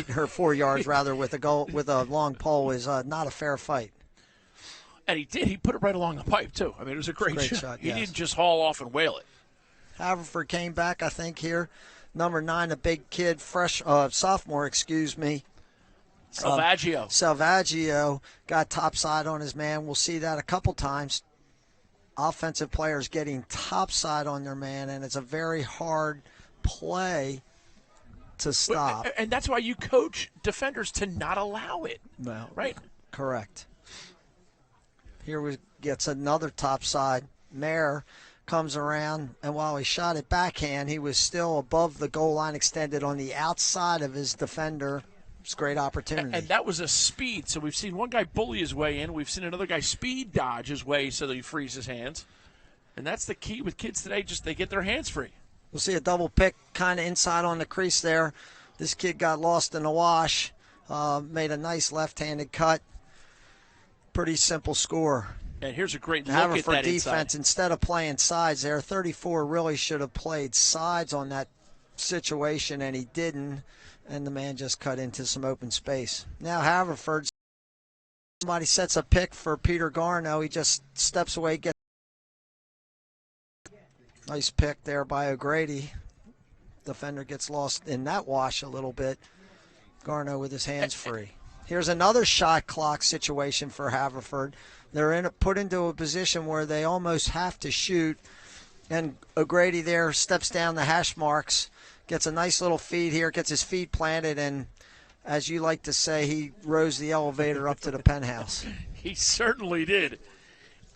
Her 4 yards rather with a goal with a long pole is not a fair fight. And he did. He put it right along the pipe too. I mean, it was a great shot. He didn't just haul off and whale it. Haverford came back, I think, here. Number 9, a big kid, sophomore, Salvaggio. Salvaggio got topside on his man. We'll see that a couple times. Offensive players getting topside on their man, and it's a very hard play to stop. And that's why you coach defenders to not allow it. Well, right? Correct. Here we gets another topside. Mayer comes around, and while he shot it backhand, he was still above the goal line, extended on the outside of his defender. It's a great opportunity. And that was a speed. So we've seen one guy bully his way in. We've seen another guy speed dodge his way so that he frees his hands. And that's the key with kids today, just they get their hands free. We'll see a double pick kind of inside on the crease there. This kid got lost in the wash, made a nice left-handed cut. Pretty simple score. And here's a great look Haverford at that defense, inside. instead of playing sides there, 34 really should have played sides on that situation, and he didn't, and the man just cut into some open space. Now Haverford, somebody sets a pick for Peter Garno. He just steps away, gets nice pick there by O'Grady. Defender gets lost in that wash a little bit. Garno with his hands free. Here's another shot clock situation for Haverford. They're put into a position where they almost have to shoot, and O'Grady there steps down the hash marks, gets a nice little feed here, gets his feet planted, and as you like to say, he rose the elevator up to the penthouse. He certainly did.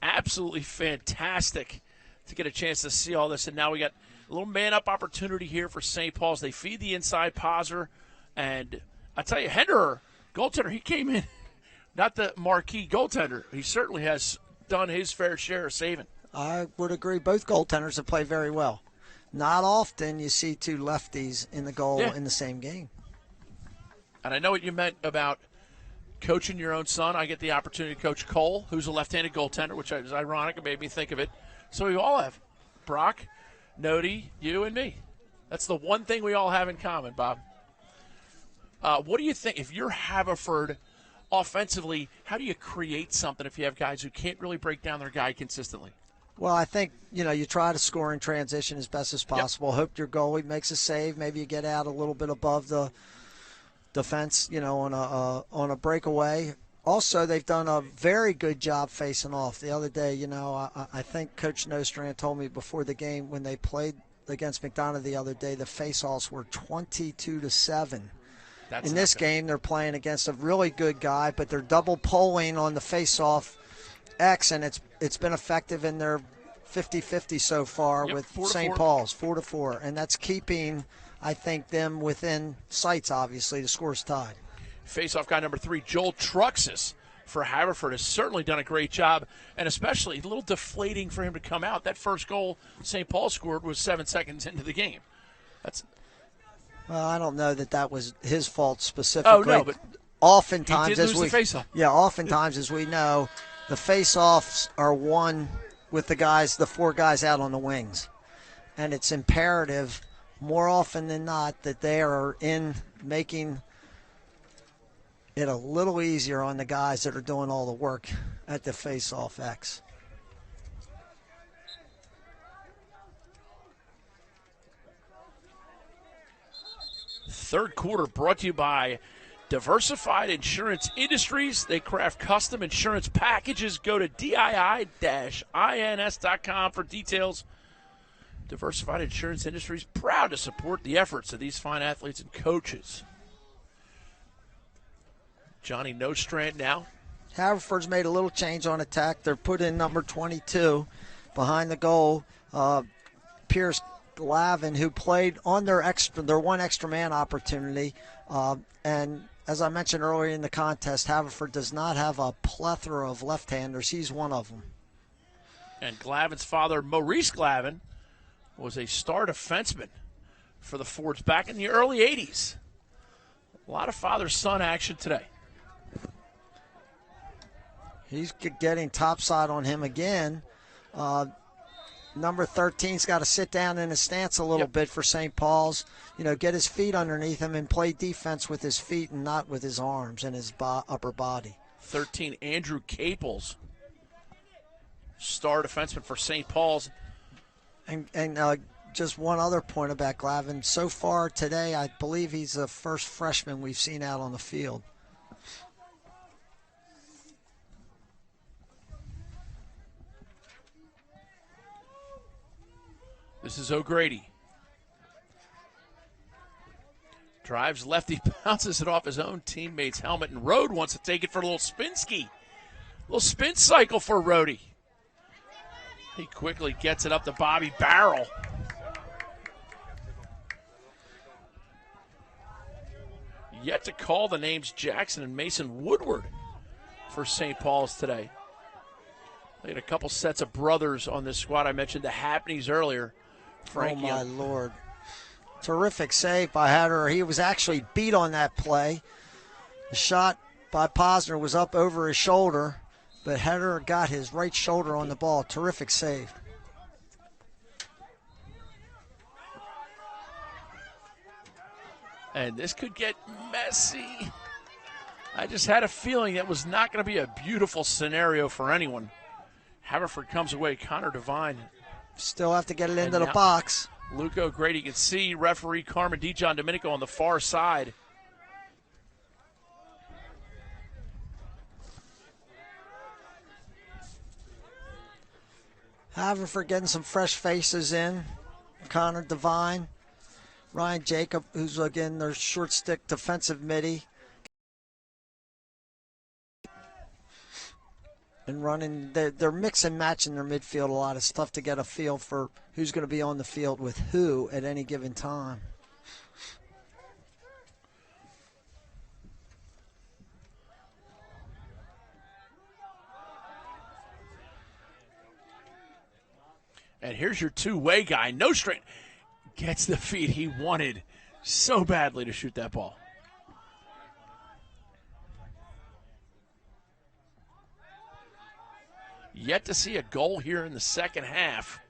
Absolutely fantastic to get a chance to see all this. And now we got a little man-up opportunity here for St. Paul's. They feed the inside poser, and I tell you, Henderer, goaltender, he came in, not the marquee goaltender. He certainly has done his fair share of saving. I would agree. Both goaltenders have played very well. Not often you see two lefties in the goal in the same game. And I know what you meant about coaching your own son. I get the opportunity to coach Cole, who's a left-handed goaltender, which is ironic. It made me think of it. So we all have. Brock, Nody, you, and me. That's the one thing we all have in common, Bob. What do you think, if you're Haverford offensively, how do you create something if you have guys who can't really break down their guy consistently? Well, I think, you try to score in transition as best as possible. Yep. Hope your goalie makes a save. Maybe you get out a little bit above the defense, on a breakaway. Also, they've done a very good job facing off. The other day, I think Coach Nostrand told me before the game when they played against McDonough the other day, the face-offs were 22-7. In this game, they're playing against a really good guy, but they're double polling on the face-off X, and it's been effective in their 50-50 so far with St. Paul's, 4-4. And that's keeping, I think, them within sights, obviously. The score's tied. Face-off guy number 3, Joel Truxas for Haverford, has certainly done a great job, and especially a little deflating for him to come out. That first goal St. Paul scored was 7 seconds into the game. Well, I don't know that was his fault specifically. Oh, no, but oftentimes, he did lose the face-off. Yeah, oftentimes, as we know, the face-offs are won with the 4 guys out on the wings. And it's imperative, more often than not, that they are in making it a little easier on the guys that are doing all the work at the face-off X. Third quarter brought to you by Diversified Insurance Industries. They craft custom insurance packages. Go to DII-INS.com for details. Diversified Insurance Industries, proud to support the efforts of these fine athletes and coaches. Johnny Nostrand now. Haverford's made a little change on attack. They're put in number 22 behind the goal. Pierce Glavin, who played on their one extra man opportunity. And as I mentioned earlier in the contest, Haverford does not have a plethora of left-handers. He's one of them. And Glavin's father, Maurice Glavin, was a star defenseman for the Fords back in the early 80s. A lot of father-son action today. He's getting topside on him again. Number 13's got to sit down in his stance a little bit for St. Paul's. Get his feet underneath him and play defense with his feet and not with his arms and his upper body. 13, Andrew Caples, star defenseman for St. Paul's. And just one other point about Glavin. So far today, I believe he's the first freshman we've seen out on the field. This is O'Grady. Drives lefty, bounces it off his own teammate's helmet, and Rode wants to take it for a little spin ski. A little spin cycle for Rhodey. He quickly gets it up to Bobby Barrel. Yet to call the names Jackson and Mason Woodward for St. Paul's today. They had a couple sets of brothers on this squad. I mentioned the happenings earlier. Frankie. Oh, my Lord. Terrific save by Hatter. He was actually beat on that play. The shot by Posner was up over his shoulder, but Hatter got his right shoulder on the ball. Terrific save. And this could get messy. I just had a feeling that was not going to be a beautiful scenario for anyone. Haverford comes away. Connor Devine. Still have to get it into the box. Luke O'Grady. You can see referee Carmen DeJohn Domenico on the far side. Haverford getting some fresh faces in. Connor Devine. Ryan Jacob, who's, again, their short stick defensive midi. And running, they're mix and matching their midfield a lot. It's tough to get a feel for who's going to be on the field with who at any given time. And here's your two-way guy. Nostrand gets the feed he wanted so badly to shoot that ball. Yet to see a goal here in the second half.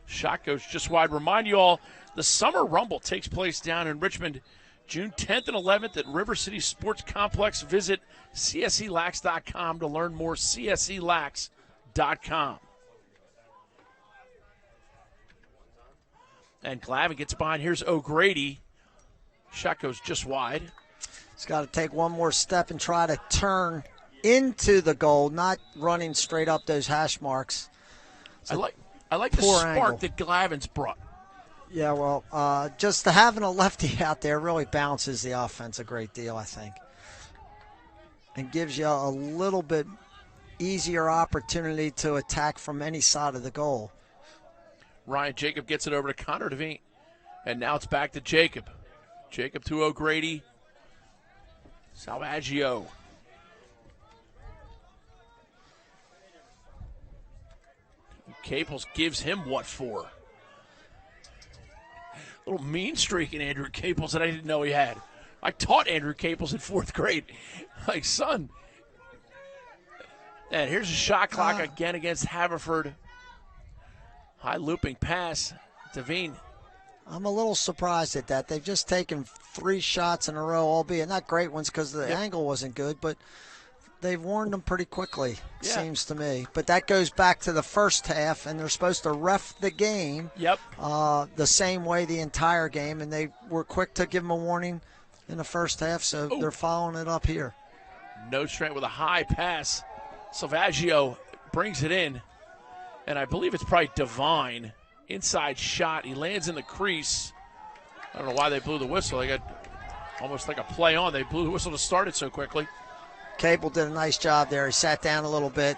Shot goes just wide. Remind you all, the Summer Rumble takes place down in Richmond, June 10th and 11th at River City Sports Complex. Visit CSELax.com to learn more. CSELax.com. And Glavin gets behind. Here's O'Grady. Shot goes just wide. He's got to take one more step and try to turn into the goal, not running straight up those hash marks. I like the spark angle that Glavin's brought. Yeah, well, just having a lefty out there really balances the offense a great deal, I think, and gives you a little bit easier opportunity to attack from any side of the goal. Ryan Jacob gets it over to Connor Devine, and now it's back to Jacob. Jacob to O'Grady. Salvaggio. Caples gives him what for? A little mean streak in Andrew Caples that I didn't know he had. I taught Andrew Caples in 4th grade. Like, son. And here's a shot clock again against Haverford. High looping pass. Devine. I'm a little surprised at that. They've just taken 3 shots in a row, albeit not great ones because the angle wasn't good, but they've warned them pretty quickly, seems to me. But that goes back to the first half, and they're supposed to ref the game the same way the entire game, and they were quick to give them a warning in the first half, so they're following it up here. No strength with a high pass. Salvaggio brings it in, and I believe it's probably Devine. Inside shot. He lands in the crease. I don't know why they blew the whistle. They got almost like a play on. They blew the whistle to start it so quickly. Cable did a nice job there. He sat down a little bit.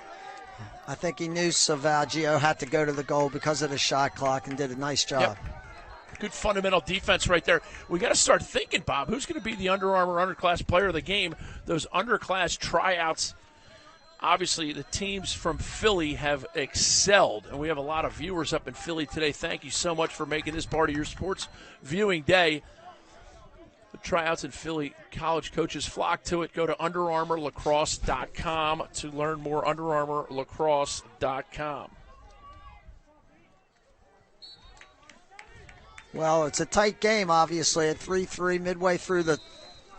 I think he knew Salvaggio had to go to the goal because of the shot clock and did a nice job. Yep. Good fundamental defense right there. We got to start thinking, Bob, who's going to be the Under Armour underclass player of the game? Those underclass tryouts. Obviously, the teams from Philly have excelled, and we have a lot of viewers up in Philly today. Thank you so much for making this part of your sports viewing day. The tryouts in Philly, college coaches flock to it. Go to UnderArmourLacrosse.com to learn more. UnderArmourLacrosse.com. Well, it's a tight game, obviously, at 3-3 midway through the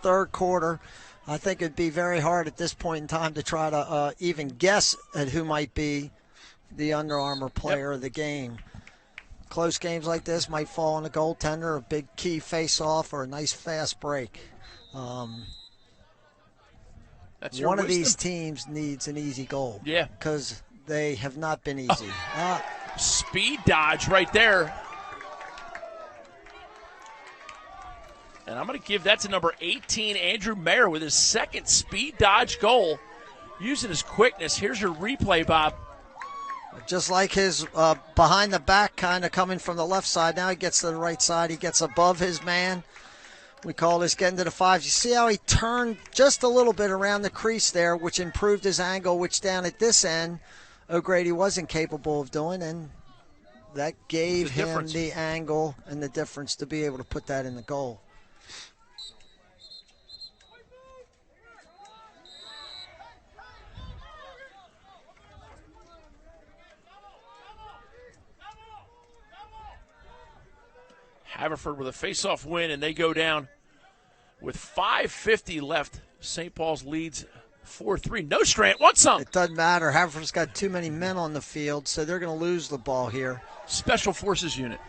third quarter. I think it'd be very hard at this point in time to try to even guess at who might be the Under Armour player of the game. Close games like this might fall on a goaltender, a big key face-off, or a nice fast break. That's your one of wisdom. these teams needs an easy goal. Yeah. Because they have not been easy. Speed dodge right there. And I'm going to give that to number 18, Andrew Mayer, with his second speed dodge goal. Using his quickness. Here's your replay, Bob. Just like his behind the back kind of coming from the left side. Now he gets to the right side. He gets above his man. We call this getting to the 5. You see how he turned just a little bit around the crease there, which improved his angle, which down at this end, O'Grady wasn't capable of doing, and that gave him the angle and the difference to be able to put that in the goal. Haverford with a face-off win, and they go down with 5:50 left. St. Paul's leads 4-3. No Strand, what's some? It doesn't matter. Haverford's got too many men on the field, so they're going to lose the ball here. Special Forces unit.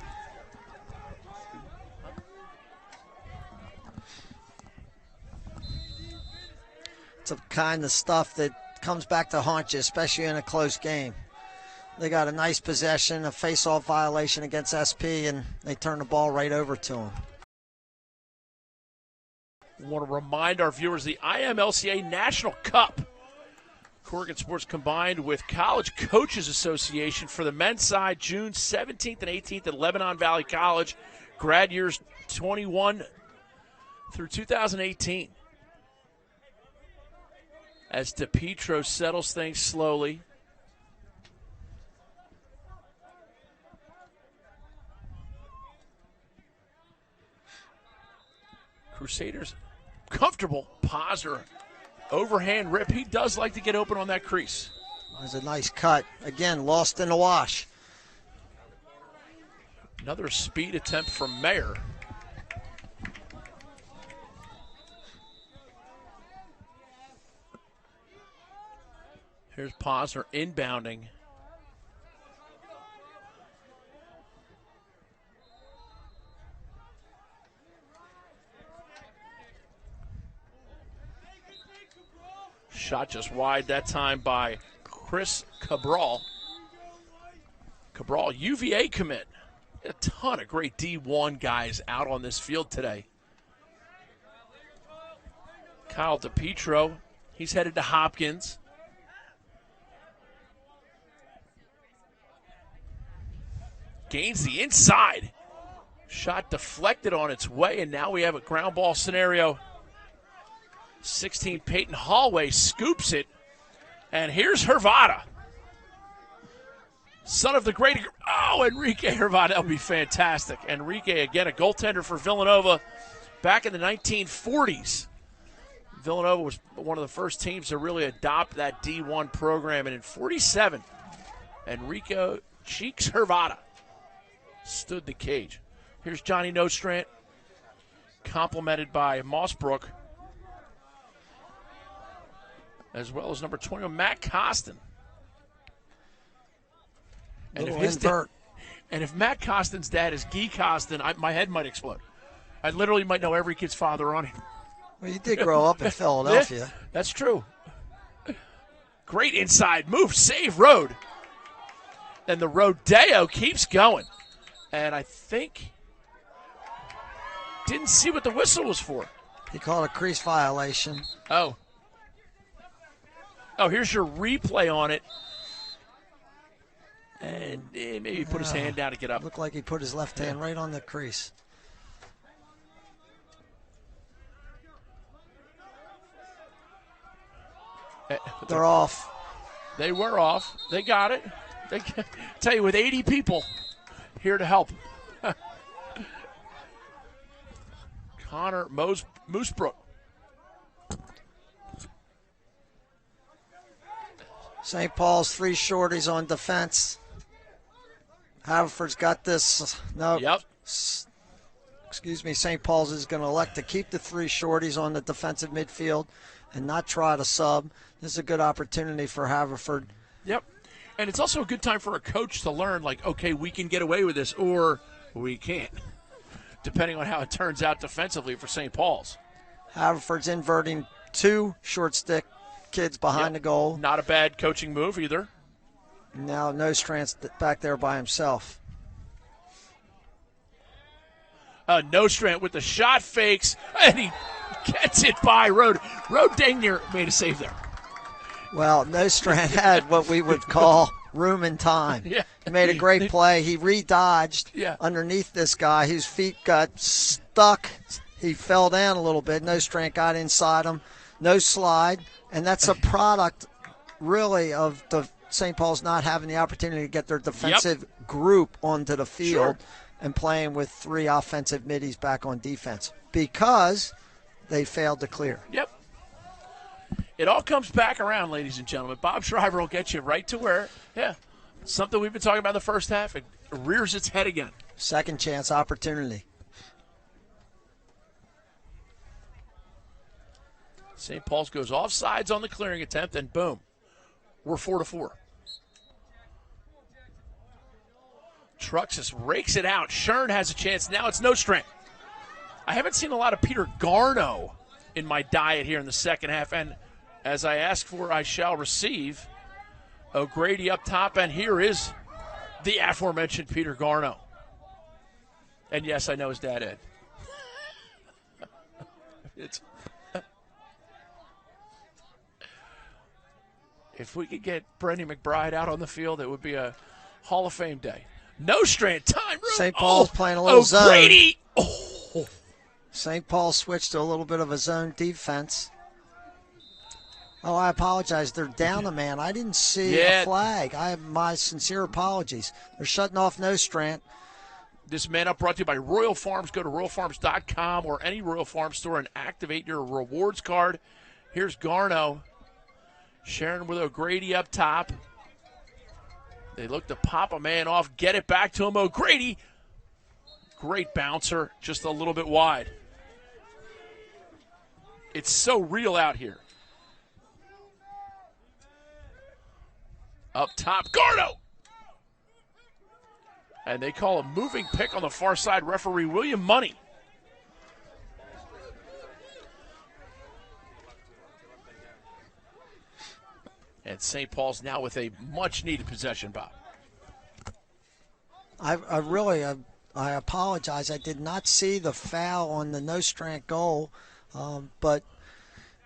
It's the kind of stuff that comes back to haunt you, especially in a close game. They got a nice possession, a face-off violation against SP, and they turn the ball right over to them. I want to remind our viewers the IMLCA National Cup. Corrigan Sports combined with College Coaches Association for the men's side, June 17th and 18th at Lebanon Valley College. Grad years 21 through 2018. As DePietro settles things slowly. Crusaders comfortable. Posner, overhand rip. He does like to get open on that crease. That was a nice cut. Again, lost in the wash. Another speed attempt from Mayer. Here's Posner inbounding. Shot just wide that time by Chris Cabral. Cabral, UVA commit. A ton of great D1 guys out on this field today. Kyle DePietro, he's headed to Hopkins. Gains the inside. Shot deflected on its way, and now we have a ground ball scenario. 16 Peyton Hallway scoops it, and here's Hervada. Son of the great, Enrique Hervada. That would be fantastic. Enrique, again, a goaltender for Villanova back in the 1940s. Villanova was one of the first teams to really adopt that D1 program, and in 47, Enrico Cheeks Hervada stood the cage. Here's Johnny Nostrand, complimented by Mossbrook, as well as number 21, Matt Costin. And if Matt Costin's dad is Guy Costin, my head might explode. I literally might know every kid's father on here. Well, you did grow up in Philadelphia. That's true. Great inside move, save Road. And the Rodeo keeps going. And I think didn't see what the whistle was for. He called a crease violation. Oh, here's your replay on it. And maybe he put his hand down to get up. Looked like he put his left hand right on the crease. They're off. They were off. They got it. They tell you, with 80 people here to help. Connor Moosebrook. St. Paul's 3 shorties on defense. Haverford's got this. No. Yep. Excuse me. St. Paul's is going to elect to keep the 3 shorties on the defensive midfield and not try to sub. This is a good opportunity for Haverford. Yep. And it's also a good time for a coach to learn, like, okay, we can get away with this or we can't, depending on how it turns out defensively for St. Paul's. Haverford's inverting 2 short stick kids behind the goal. Not a bad coaching move either. Now Nostrand's back there by himself. Nostrand with the shot fakes, and he gets it by Road. Road dang near made a save there. Well, Nostrand had what we would call room and time. Yeah. He made a great play. He re-dodged underneath this guy whose feet got stuck. He fell down a little bit. Nostrand got inside him. No slide. And that's a product, really, of the St. Paul's not having the opportunity to get their defensive group onto the field and playing with 3 offensive middies back on defense because they failed to clear. Yep. It all comes back around, ladies and gentlemen. Bob Shriver will get you right to where, something we've been talking about in the first half. It rears its head again. Second chance opportunity. St. Paul's goes offsides on the clearing attempt, and boom, we're 4-4. Truxas rakes it out. Shern has a chance. Now it's Nostrand. I haven't seen a lot of Peter Garno in my diet here in the second half, and as I ask for, I shall receive. O'Grady up top, and here is the aforementioned Peter Garno. And yes, I know his dad, Ed. If we could get Brendan McBride out on the field, it would be a Hall of Fame day. Nostrand, time. St. Paul's playing a little zone. O'Grady. St. Paul switched to a little bit of a zone defense. Oh, I apologize. They're down a man. I didn't see a flag. I have my sincere apologies. They're shutting off Nostrand. This man up brought to you by Royal Farms. Go to royalfarms.com or any Royal Farms store and activate your rewards card. Here's Garno. Sharon with O'Grady up top. They look to pop a man off, get it back to him. O'Grady. Great bouncer, just a little bit wide. It's so real out here. Up top, Gordo! And they call a moving pick on the far side, referee William Money. And St. Paul's now with a much-needed possession, Bob. I apologize. I did not see the foul on the Nostrand goal, but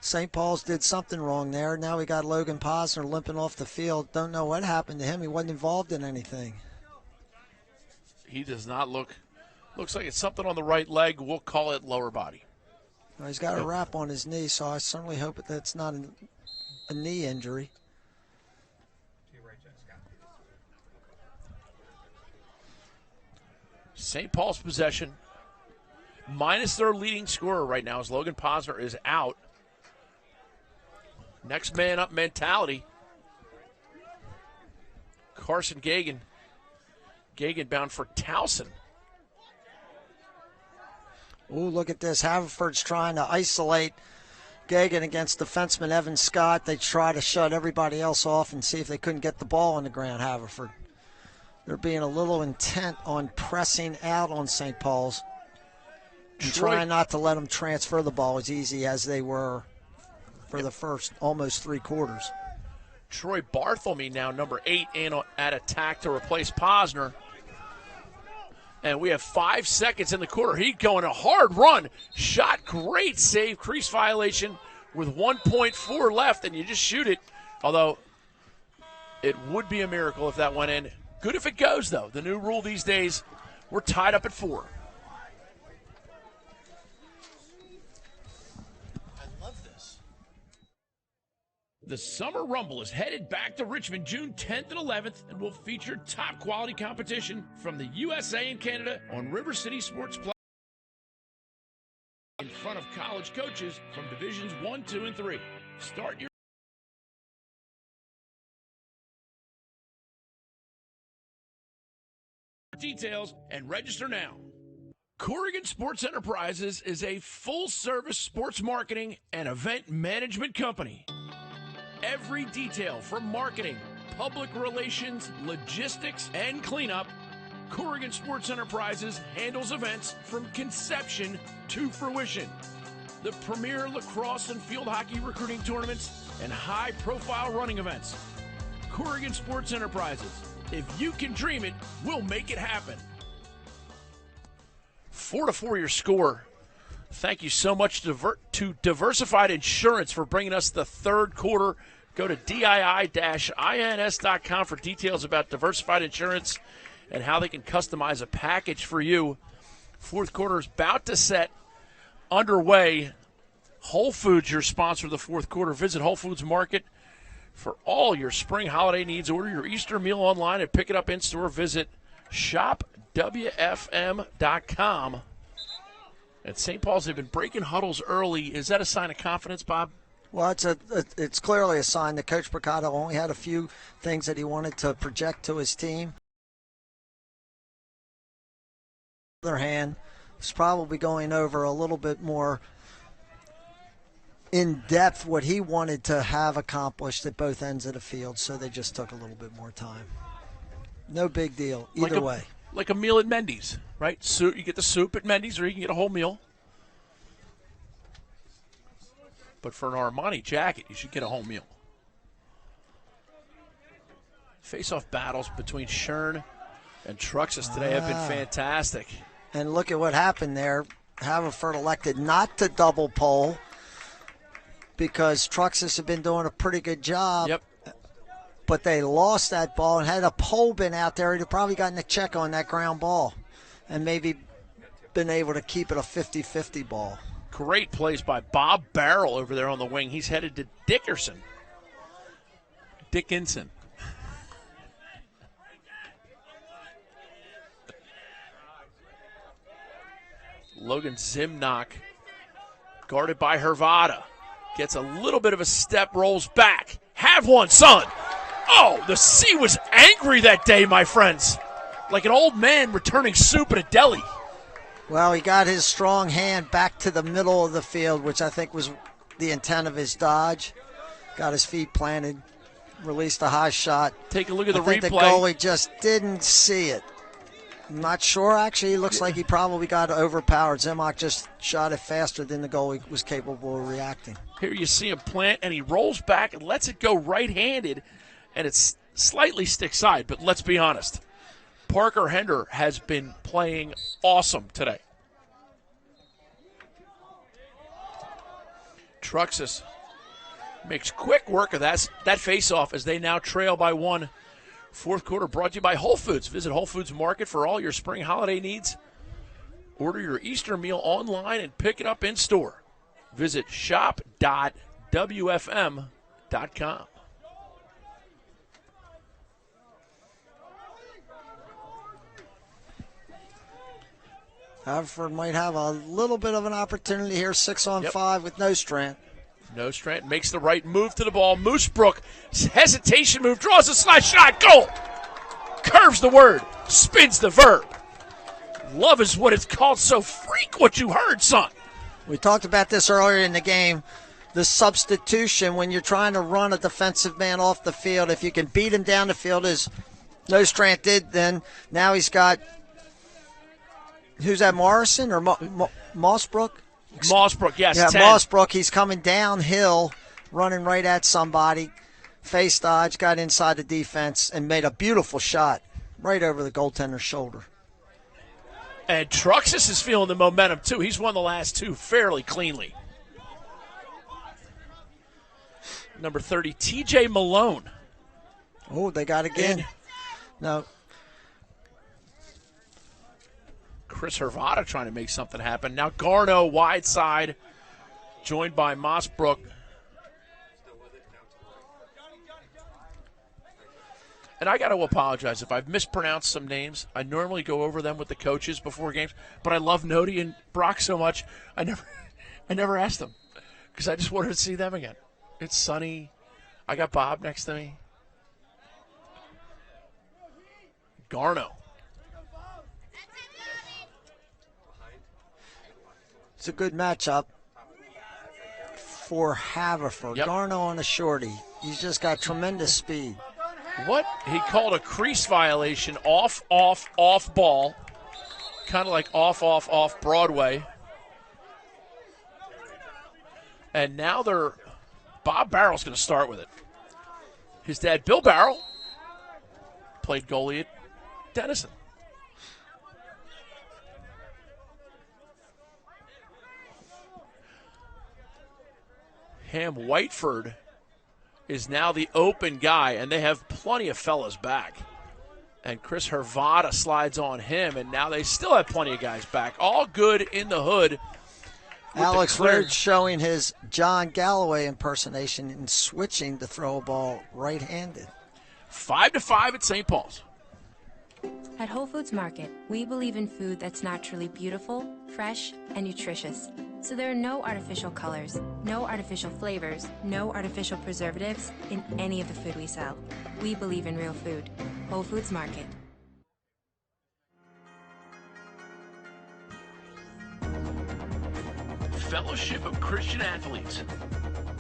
St. Paul's did something wrong there. Now we got Logan Posner limping off the field. Don't know what happened to him. He wasn't involved in anything. He does not look. Looks like it's something on the right leg. We'll call it lower body. Well, he's got a wrap on his knee, so I certainly hope that's not a knee injury. St. Paul's possession, minus their leading scorer right now as Logan Posner is out. Next man up mentality. Carson Gagan. Gagan bound for Towson. Ooh, look at this. Haverford's trying to isolate Gagan against defenseman Evan Scott. They try to shut everybody else off and see if they couldn't get the ball on the ground, Haverford. They're being a little intent on pressing out on St. Paul's and trying not to let them transfer the ball as easy as they were for the first almost 3 quarters. Troy Barthelme now number 8 in at attack to replace Posner. And we have 5 seconds in the quarter. He's going a hard run. Shot, great save, crease violation with 1.4 left, and you just shoot it. Although it would be a miracle if that went in. Good if it goes, though. The new rule these days, we're tied up at 4. I love this. The Summer Rumble is headed back to Richmond June 10th and 11th and will feature top quality competition from the USA and Canada on River City Sports Play in front of college coaches from Divisions 1, 2, and 3. Start your details and register now. Corrigan Sports Enterprises is a full-service sports marketing and event management company. Every detail from marketing, public relations, logistics, and cleanup, Corrigan Sports Enterprises handles events from conception to fruition. The premier lacrosse and field hockey recruiting tournaments and high-profile running events. Corrigan Sports Enterprises. If you can dream it, we'll make it happen. 4-4 your score. Thank you so much to Diversified Insurance for bringing us the third quarter. Go to DII-INS.com for details about Diversified Insurance and how they can customize a package for you. Fourth quarter is about to set underway. Whole Foods, your sponsor of the fourth quarter. Visit Whole Foods Market for all your spring holiday needs. Order your Easter meal online and pick it up in-store. Visit shopwfm.com. At St. Paul's, they've been breaking huddles early. Is that a sign of confidence, Bob? Well, it's clearly a sign that Coach Mercado only had a few things that he wanted to project to his team. On the other hand, he's probably going over a little bit more in depth what he wanted to have accomplished at both ends of the field, so they just took a little bit more time. No big deal either way. Like a meal at Mendy's, right? So you get the soup at Mendy's, or you can get a whole meal. But for an Armani jacket, you should get a whole meal. Face-off battles between Shern and Truxas today have been fantastic. And look at what happened there. Haverford elected not to double pole because Truxas have been doing a pretty good job. Yep. But they lost that ball, and had a pole been out there, he'd have probably gotten a check on that ground ball and maybe been able to keep it a 50-50 ball. Great plays by Bob Barrell over there on the wing. He's headed to Dickinson. Logan Zimnock, guarded by Hervada. Gets a little bit of a step, rolls back. Have one, son. Oh, the sea was angry that day, my friends. Like an old man returning soup at a deli. Well, he got his strong hand back to the middle of the field, which I think was the intent of his dodge. Got his feet planted. released a high shot. Take a look at the I think replay. The goalie just didn't see it. I'm not sure. Actually, it looks like he probably got overpowered. Zemock just shot it faster than the goalie was capable of reacting. Here you see him plant, and he rolls back and lets it go right-handed, and it's slightly stick side. But let's be honest, Parker Hender has been playing awesome today. Truxas makes quick work of that face-off as they now trail by 1. Fourth quarter brought to you by Whole Foods. Visit Whole Foods Market for all your spring holiday needs. Order your Easter meal online and pick it up in store. Visit shop.wfm.com. Haverford might have a little bit of an opportunity here, 6-on-5 with Nostrand. Nostrand makes the right move to the ball. Moosebrook, hesitation move, draws a slide shot, goal! Curves the word, spins the verb. Love is what it's called, so freak what you heard, son. We talked about this earlier in the game. The substitution when you're trying to run a defensive man off the field, if you can beat him down the field as Nostrand did, then now he's got, who's that, Morrison or Mossbrook? Mossbrook, yes. Yeah, 10. Mossbrook, he's coming downhill, running right at somebody. Face dodge, got inside the defense, and made a beautiful shot right over the goaltender's shoulder. And Truxas is feeling the momentum, too. He's won the last 2 fairly cleanly. Number 30, TJ Malone. Oh, they got again. No. Chris Hervada trying to make something happen. Now Garneau wide side, joined by Mossbrook. And I got to apologize if I've mispronounced some names. I normally go over them with the coaches before games, but I love Nody and Brock so much, I never asked them because I just wanted to see them again. It's sunny. I got Bob next to me. Garneau. It's a good matchup for Haverford. Yep. Garneau on a shorty. He's just got tremendous speed. What he called a crease violation, off ball, kind of like off Broadway. And now Bob Barrow's going to start with it. His dad, Bill Barrow, played goalie at Denison. Ham Whiteford is now the open guy, and they have plenty of fellas back. And Chris Hervada slides on him, and now they still have plenty of guys back. All good in the hood. Alex Laird showing his John Galloway impersonation and switching to throw a ball right-handed. 5-5 at St. Paul's. At Whole Foods Market, we believe in food that's naturally beautiful, fresh, and nutritious. So there are no artificial colors, no artificial flavors, no artificial preservatives in any of the food we sell. We believe in real food. Whole Foods Market. Fellowship of Christian Athletes.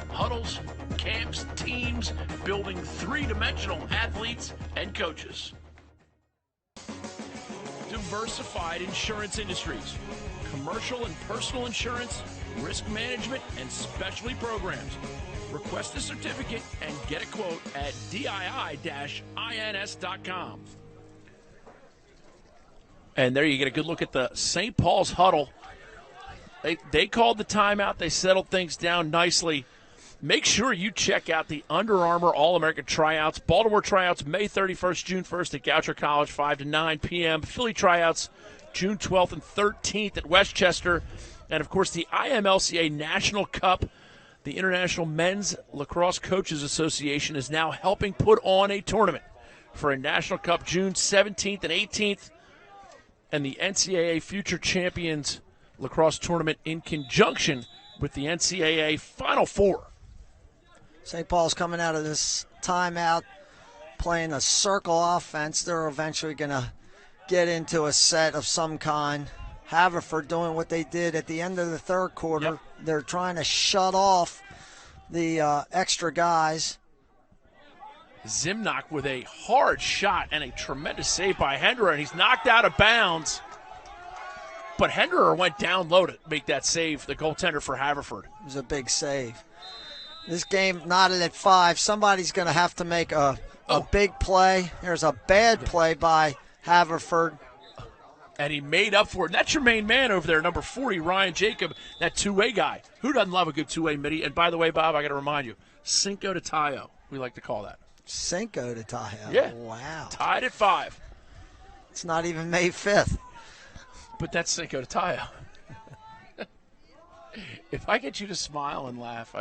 Huddles, camps, teams, building three-dimensional athletes and coaches. Diversified Insurance Industries. Commercial and personal insurance, risk management, and specialty programs. Request a certificate and get a quote at dii-ins.com. And there you get a good look at the St. Paul's huddle. They called the timeout. They settled things down nicely. Make sure you check out the Under Armour All-American Tryouts. Baltimore Tryouts, May 31st, June 1st at Goucher College, 5 to 9 p.m. Philly Tryouts, June 12th and 13th at Westchester. And, of course, the IMLCA National Cup, the International Men's Lacrosse Coaches Association, is now helping put on a tournament for a National Cup June 17th and 18th. And the NCAA Future Champions Lacrosse Tournament in conjunction with the NCAA Final Four. St. Paul's coming out of this timeout playing a circle offense. They're eventually going to get into a set of some kind. Haverford doing what they did at the end of the third quarter. Yep. They're trying to shut off the extra guys. Zimnock with a hard shot and a tremendous save by Henderer, and he's knocked out of bounds. But Henderer went down low to make that save, the goaltender for Haverford. It was a big save. This game knotted at 5. Somebody's going to have to make a big play. There's a bad play by Haverford. And he made up for it. And that's your main man over there, number 40, Ryan Jacob, that two-way guy. Who doesn't love a good two-way midi? And by the way, Bob, I got to remind you, Cinco de Tayo, we like to call that. Cinco de Tayo. Yeah. Wow. Tied at 5. It's not even May 5th. But that's Cinco de Tayo. If I get you to smile and laugh,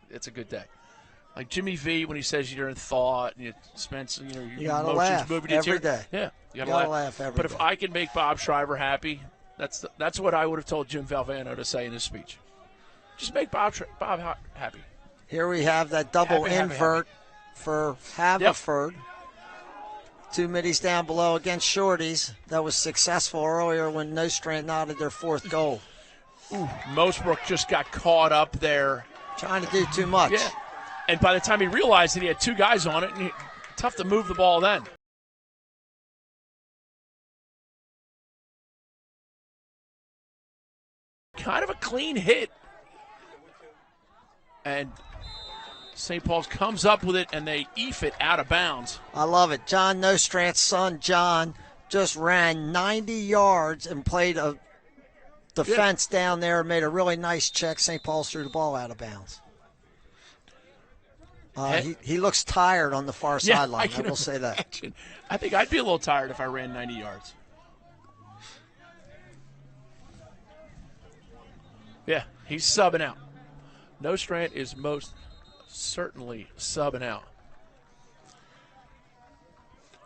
it's a good day. Like Jimmy V when he says you're in thought and you spend your gotta emotions laugh moving to every tears. day. Yeah, you gotta laugh every But day. if I can make Bob Shriver happy, that's what I would have told Jim Valvano to say in his speech. Just make Bob happy. Here we have that double invert for Haverford. Yep. 2 middies down below against Shorties. That was successful earlier when Nostrand knotted their 4th goal. Ooh, Mosebrook just got caught up there. Trying to do too much. Yeah. And by the time he realized that he had 2 guys on it, tough to move the ball then. Kind of a clean hit. And St. Paul's comes up with it, and they eef it out of bounds. I love it. John Nostrand's son, John, just ran 90 yards and played a defense down there, made a really nice check. St. Paul's threw the ball out of bounds. He looks tired on the far sideline, I will say that. I think I'd be a little tired if I ran 90 yards. Yeah, he's subbing out. Nostrand is most certainly subbing out.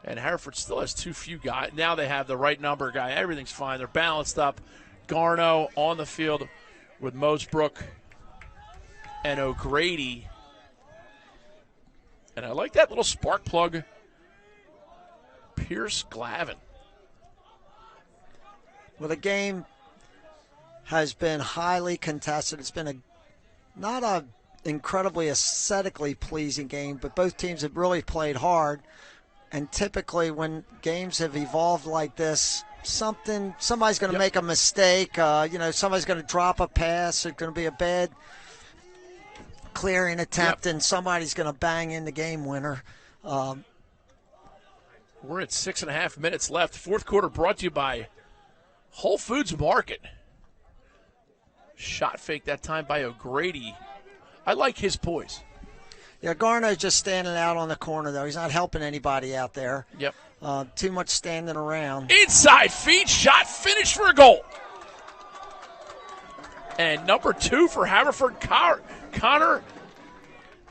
And Haverford still has too few guys. Now they have the right number guy. Everything's fine. They're balanced up. Garno on the field with Mosebrook and O'Grady. And I like that little spark plug, Pierce Glavin. Well, the game has been highly contested. It's been not a incredibly aesthetically pleasing game, but both teams have really played hard. And typically when games have evolved like this, somebody's going to make a mistake. Somebody's going to drop a pass. There's going to be a bad clearing attempt, and somebody's going to bang in the game winner. We're at 6.5 minutes left. 4th quarter brought to you by Whole Foods Market. Shot fake that time by O'Grady. I like his poise. Yeah, Garno's just standing out on the corner, though. He's not helping anybody out there. Yep. Too much standing around. Inside feed, shot finished for a goal. And number 2 for Haverford, Connor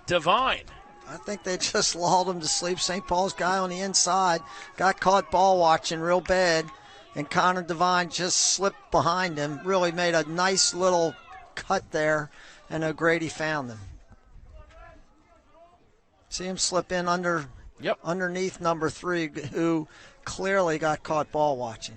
Devine. I think they just lulled him to sleep. St. Paul's guy on the inside got caught ball watching real bad, and Connor Devine just slipped behind him, really made a nice little cut there, and O'Grady found him. See him slip in underneath number 3, who clearly got caught ball watching.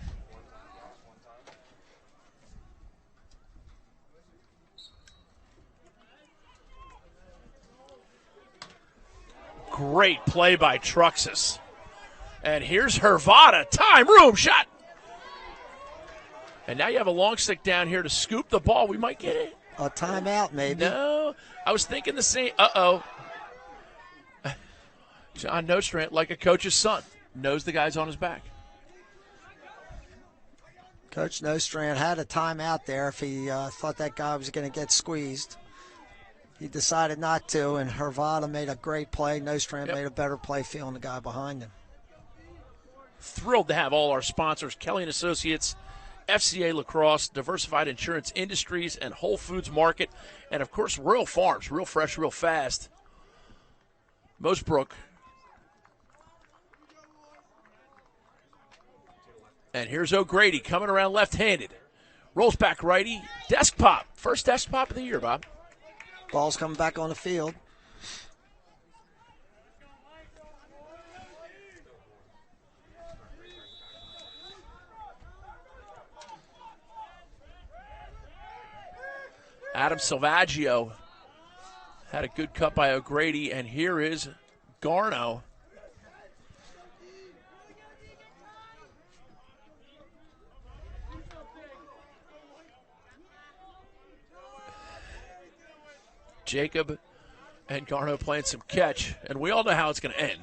Great play by Truxas. And here's Hervada. Time, room, shot. And now you have a long stick down here to scoop the ball. We might get it. A timeout, maybe. No, I was thinking the same. Uh-oh. John Nostrand, like a coach's son, knows the guy's on his back. Coach Nostrand had a timeout there if he thought that guy was going to get squeezed. He decided not to, and Hervada made a great play. Nostrand made a better play feeling the guy behind him. Thrilled to have all our sponsors, Kelly & Associates, FCA Lacrosse, Diversified Insurance Industries, and Whole Foods Market, and, of course, Royal Farms, real fresh, real fast. Mosebrook. And here's O'Grady coming around left-handed. Rolls back righty. Desk pop. First desk pop of the year, Bob. Ball's coming back on the field. Adam Salvaggio had a good cut by O'Grady, and here is Garno. Jacob and Garno playing some catch, and we all know how it's going to end.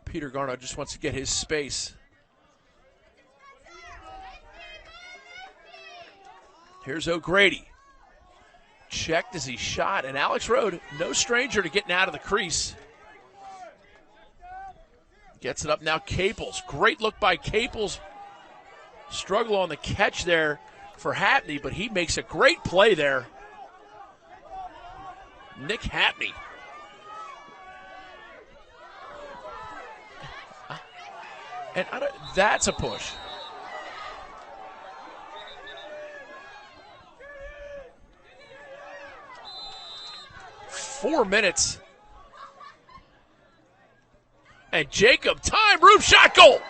Peter Garno just wants to get his space. Here's O'Grady. Checked as he shot, and Alex Rode, no stranger to getting out of the crease. Gets it up now, Caples. Great look by Caples. Struggle on the catch there for Hapney, but he makes a great play there. Nick Hapney. And that's a push. Four minutes. And Jacob, time, roof shot, goal.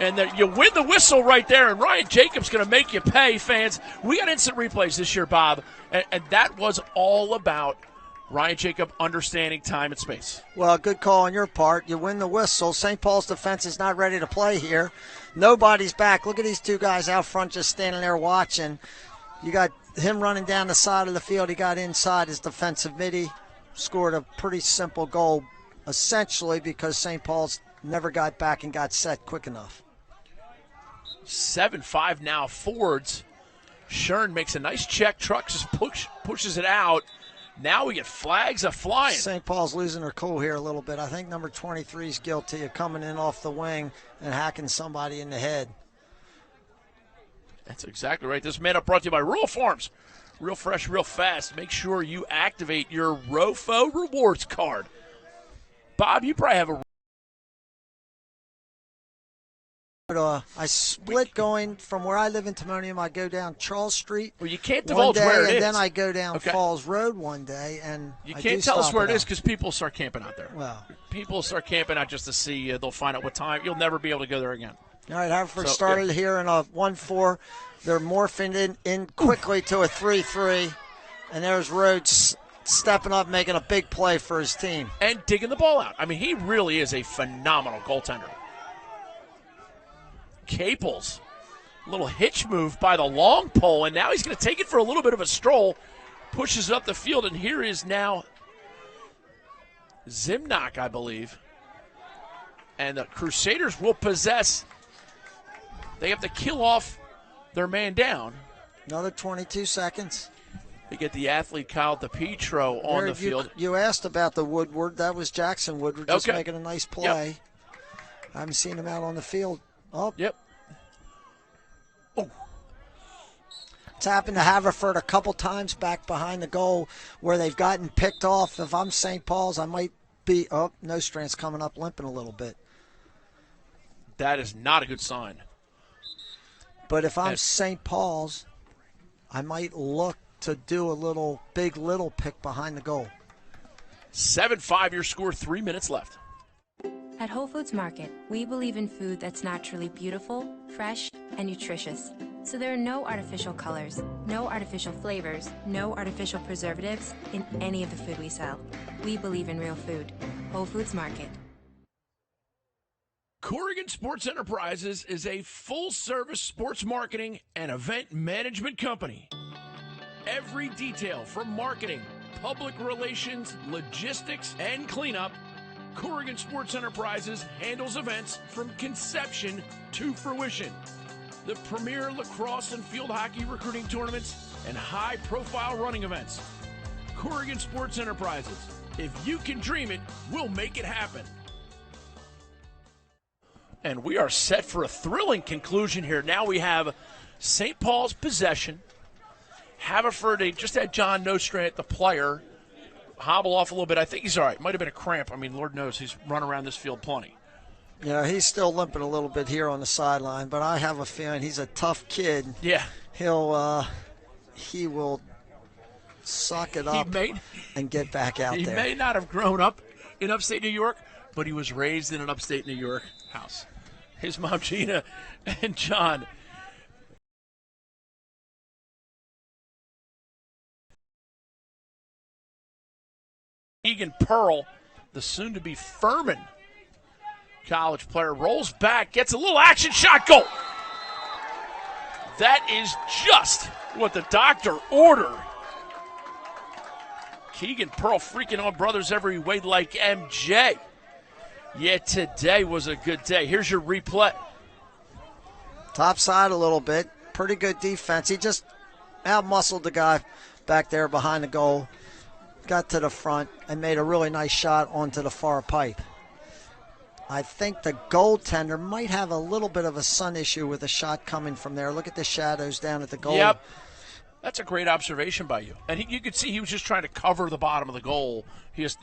And you win the whistle right there, and Ryan Jacobs going to make you pay, fans. We got instant replays this year, Bob, and that was all about Ryan Jacob understanding time and space. Well, good call on your part. You win the whistle. St. Paul's defense is not ready to play here. Nobody's back. Look at these two guys out front just standing there watching. You got him running down the side of the field. He got inside his defensive midi, scored a pretty simple goal, essentially because St. Paul's never got back and got set quick enough. 7-5 now forwards. Shern makes a nice check. Trucks just pushes it out. Now we get flags a-flying. St. Paul's losing their cool here a little bit. I think number 23 is guilty of coming in off the wing and hacking somebody in the head. That's exactly right. This man up brought to you by Rural Farms. Real fresh, real fast. Make sure you activate your ROFO rewards card. Bob, you probably have a... I split going from where I live in Timonium. I go down Charles Street. Well, you can't divulge where it is. And then I go down Falls Road one day. And you can't tell us where it is because people start camping out there. Well, people start camping out just to see. They'll find out what time. You'll never be able to go there again. All right, Haverford started here in a 1-4. They're morphing in quickly to a 3-3. And there's Rhodes stepping up, making a big play for his team. And digging the ball out. I mean, he really is a phenomenal goaltender. Caples, a little hitch move by the long pole, and now he's going to take it for a little bit of a stroll, pushes it up the field, and here is now Zimnock, I believe. And the Crusaders will possess. They have to kill off their man down. Another 22 seconds. They get the athlete Kyle DePietro on the field. You asked about the Woodward. That was Jackson Woodward just making a nice play. Yep. I haven't seen him out on the field. Oh. Yep. Oh. It's happened to Haverford a couple times back behind the goal where they've gotten picked off. If I'm St. Paul's, I might be, Nostrand's coming up limping a little bit. That is not a good sign. But if I'm St. Paul's, I might look to do a little little pick behind the goal. 7-5 your score, 3 minutes left. At Whole Foods Market, we believe in food that's naturally beautiful, fresh, and nutritious. So there are no artificial colors, no artificial flavors, no artificial preservatives in any of the food we sell. We believe in real food. Whole Foods Market. Corrigan Sports Enterprises is a full-service sports marketing and event management company. Every detail from marketing, public relations, logistics, and cleanup, Corrigan Sports Enterprises handles events from conception to fruition. The premier lacrosse and field hockey recruiting tournaments and high-profile running events. Corrigan Sports Enterprises. If you can dream it, we'll make it happen. And we are set for a thrilling conclusion here. Now we have St. Paul's possession. Haverford, they just had John Nostrand, the player, hobble off a little bit. I think he's all right. Might have been a cramp. I mean, Lord knows he's run around this field plenty. Yeah, he's still limping a little bit here on the sideline, but I have a feeling he's a tough kid. Yeah. He will suck it up and get back out there. He may not have grown up in upstate New York, but he was raised in an upstate New York house. His mom, Gina, and John. Egan Pearl, the soon-to-be Furman college player, rolls back, gets a little action shot, goal. That is just what the doctor ordered. Keegan Pearl freaking on brothers every way like MJ. Yeah, today was a good day. Here's your replay. Top side a little bit. Pretty good defense. He just out-muscled the guy back there behind the goal. Got to the front and made a really nice shot onto the far pipe. I think the goaltender might have a little bit of a sun issue with a shot coming from there. Look at the shadows down at the goal. Yep. That's a great observation by you. And you could see he was just trying to cover the bottom of the goal. He just,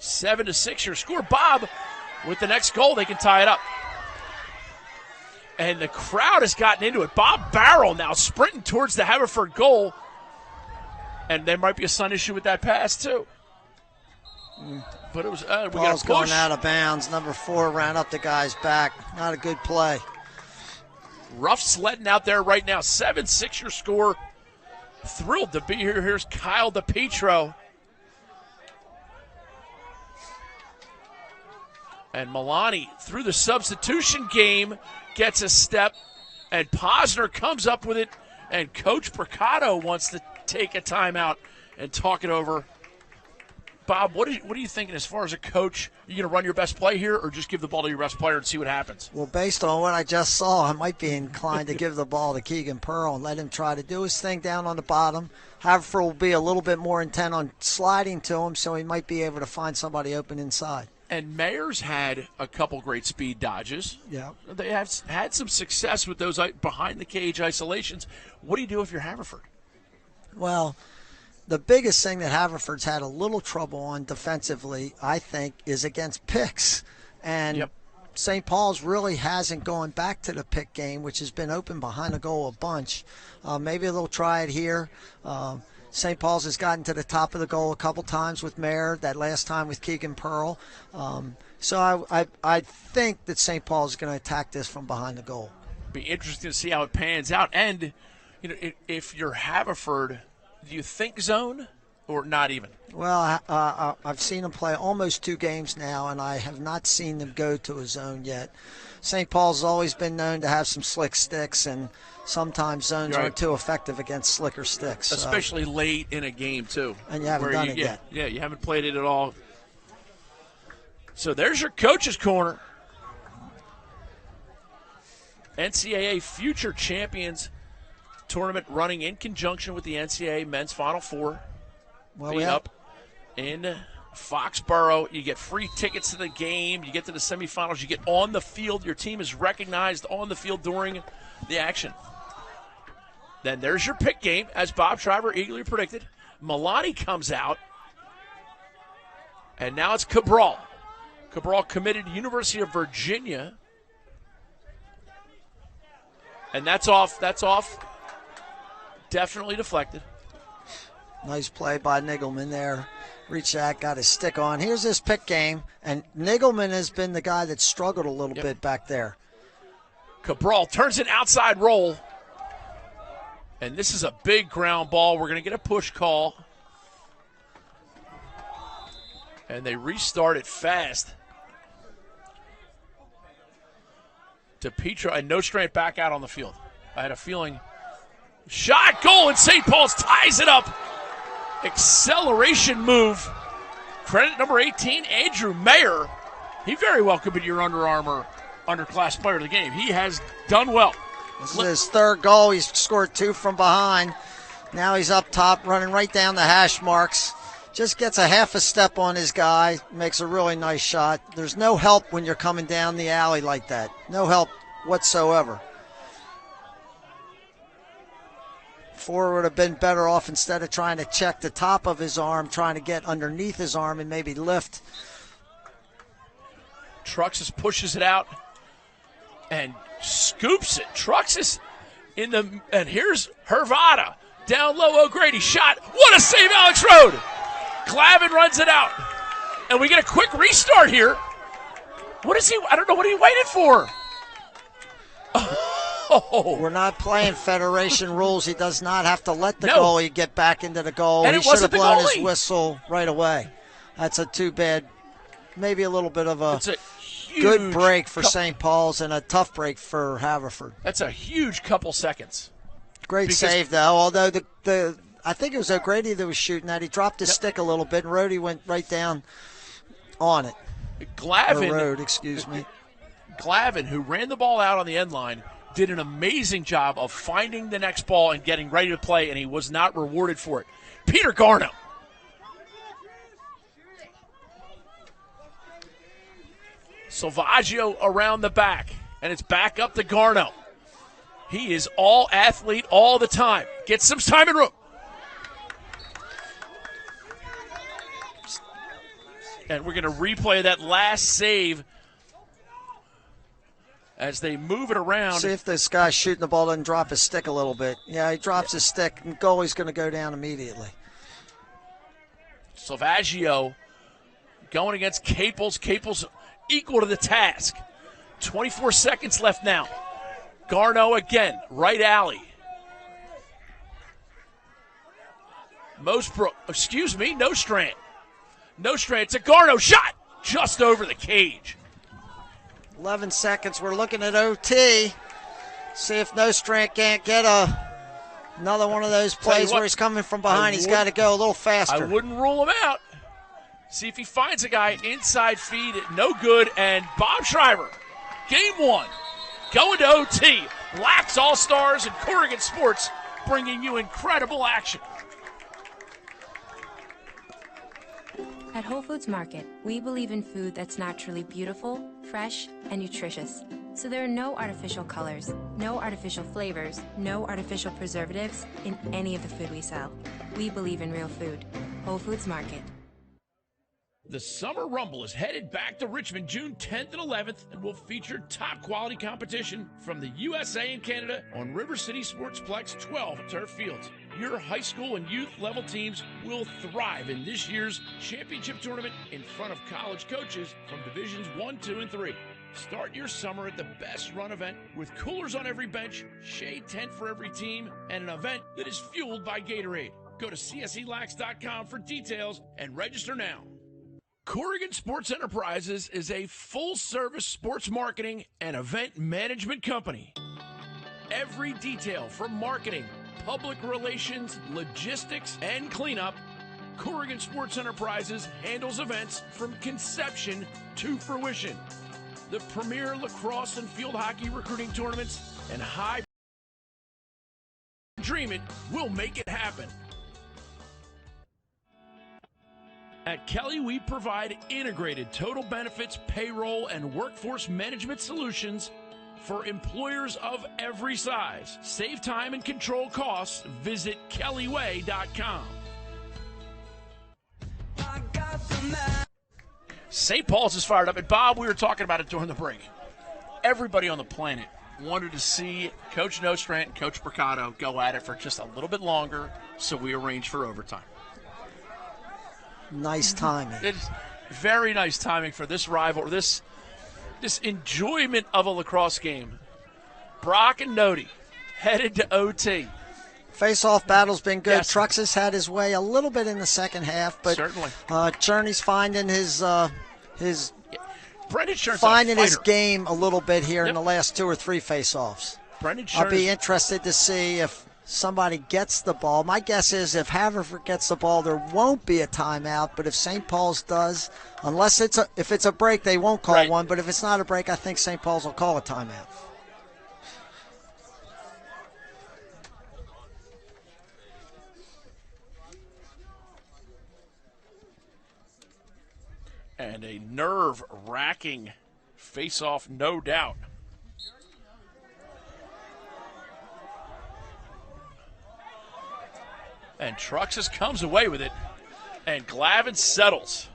7-6 your score. Bob, with the next goal, they can tie it up. And the crowd has gotten into it. Bob Barrel now sprinting towards the Haverford goal. And there might be a sun issue with that pass, too. But it was, we got a push. Going out of bounds. Number 4 ran up the guy's back. Not a good play. Rough sledding out there right now. 7-6 your score. Thrilled to be here. Here's Kyle DePietro. And Milani, through the substitution game, gets a step. And Posner comes up with it. And Coach Mercado wants to take a timeout and talk it over. Bob, what are you thinking as far as a coach? Are you going to run your best play here or just give the ball to your best player and see what happens? Well, based on what I just saw, I might be inclined to give the ball to Keegan Pearl and let him try to do his thing down on the bottom. Haverford will be a little bit more intent on sliding to him, so he might be able to find somebody open inside. And Mayer's had a couple great speed dodges. Yeah. They have had some success with those behind-the-cage isolations. What do you do if you're Haverford? Well, the biggest thing that Haverford's had a little trouble on defensively, I think, is against picks. And St. Paul's really hasn't gone back to the pick game, which has been open behind the goal a bunch. Maybe they'll try it here. St. Paul's has gotten to the top of the goal a couple times with Mayer, that last time with Keegan Pearl. So I think that St. Paul's is going to attack this from behind the goal. Be interesting to see how it pans out. And, if you're Haverford, do you think zone or not even? Well, I've seen them play almost 2 games now, and I have not seen them go to a zone yet. St. Paul's has always been known to have some slick sticks, and sometimes zones aren't too effective against slicker sticks. Especially late in a game, too. And you haven't done it yet. Yeah, you haven't played it at all. So there's your coach's corner. NCAA Future Champions tournament running in conjunction with the NCAA Men's Final Four. Well, up in Foxborough. You get free tickets to the game. You get to the semifinals. You get on the field. Your team is recognized on the field during the action. Then there's your pick game, as Bob Shriver eagerly predicted. Milani comes out. And now it's Cabral. Cabral committed to University of Virginia. And that's off. Definitely deflected. Nice play by Niggleman there. Reached out, got his stick on. Here's his pick game, and Niggleman has been the guy that struggled a little bit back there. Cabral turns an outside roll. And this is a big ground ball. We're going to get a push call. And they restart it fast. DePietro, and no straight back out on the field. I had a feeling. Shot, goal, and St. Paul's ties it up. Acceleration move. Credit number 18, Andrew Mayer. He very well could be your Under Armour underclass player of the game. He has done well. This is his 3rd goal. He's scored 2 from behind. Now he's up top, running right down the hash marks. Just gets a half a step on his guy. Makes a really nice shot. There's no help when you're coming down the alley like that. No help whatsoever. Forward would have been better off instead of trying to check the top of his arm, trying to get underneath his arm and maybe lift. Truxas pushes it out and scoops it. Truxas in the, and here's Hervada. Down low, O'Grady shot. What a save, Alex Rode. Clavin runs it out. And we get a quick restart here. What is he, I don't know what he waited for. We're not playing Federation rules. He does not have to let the goalie get back into the goal. And he should have blown his whistle right away. That's a too bad, maybe a little bit of a... It's a good break for St. Paul's and a tough break for Haverford. That's a huge couple seconds. Great save, though, although I think it was O'Grady that was shooting that. He dropped his stick a little bit, and Rhodey went right down on it. Glavin, who ran the ball out on the end line, did an amazing job of finding the next ball and getting ready to play, and he was not rewarded for it. Peter Garno. Salvaggio around the back, and it's back up to Garno. He is all athlete all the time. Gets some time and room. And we're going to replay that last save as they move it around. See if this guy shooting the ball doesn't drop his stick a little bit. Yeah, he drops his stick, and goalie's going to go down immediately. Salvaggio going against Caples. Caples equal to the task. 24 seconds left now. Garno again, right alley. Nostrand. Nostrand to Garno, shot just over the cage. 11 seconds, we're looking at OT. See if Nostrand can't get another one of those plays where he's coming from behind. He's got to go a little faster. I wouldn't rule him out. See if he finds a guy inside feed. No good. And Bob Shriver, game one, going to OT. Lax All-Stars and Corrigan Sports bringing you incredible action. At Whole Foods Market, we believe in food that's naturally beautiful, fresh, and nutritious. So there are no artificial colors, no artificial flavors, no artificial preservatives in any of the food we sell. We believe in real food. Whole Foods Market. The Summer Rumble is headed back to Richmond June 10th and 11th and will feature top quality competition from the USA and Canada on River City Sportsplex 12 turf fields. Your high school and youth level teams will thrive in this year's championship tournament in front of college coaches from divisions 1, 2, and 3. Start your summer at the best run event with coolers on every bench, shade tent for every team, and an event that is fueled by Gatorade. Go to cselax.com for details and register now. Corrigan Sports Enterprises is a full-service sports marketing and event management company. Every detail from marketing, public relations, logistics, and cleanup, Corrigan Sports Enterprises handles events from conception to fruition. The premier lacrosse and field hockey recruiting tournaments and high dream it, we'll make it happen. At Kelly, we provide integrated total benefits, payroll, and workforce management solutions for employers of every size. Save time and control costs. Visit kellyway.com. St. Paul's is fired up. And Bob, we were talking about it during the break. Everybody on the planet wanted to see Coach Nostrand and Coach Mercado go at it for just a little bit longer, so we arranged for overtime. Nice timing. It's very nice timing for this rival, this enjoyment of a lacrosse game. Brock and Nody headed to OT. Face-off battle's been good. Yes. Trucks has had his way a little bit in the second half, but certainly Cherney's finding his Brendan Cherney's finding his game a little bit here in the last 2 or 3 face-offs. Brendan I'll be interested to see if somebody gets the ball. My guess is if Haverford gets the ball, there won't be a timeout. But if St. Paul's does, unless if it's a break, they won't call one. But if it's not a break, I think St. Paul's will call a timeout. And a nerve-wracking face-off, no doubt. And Truxas comes away with it, and Glavin settles.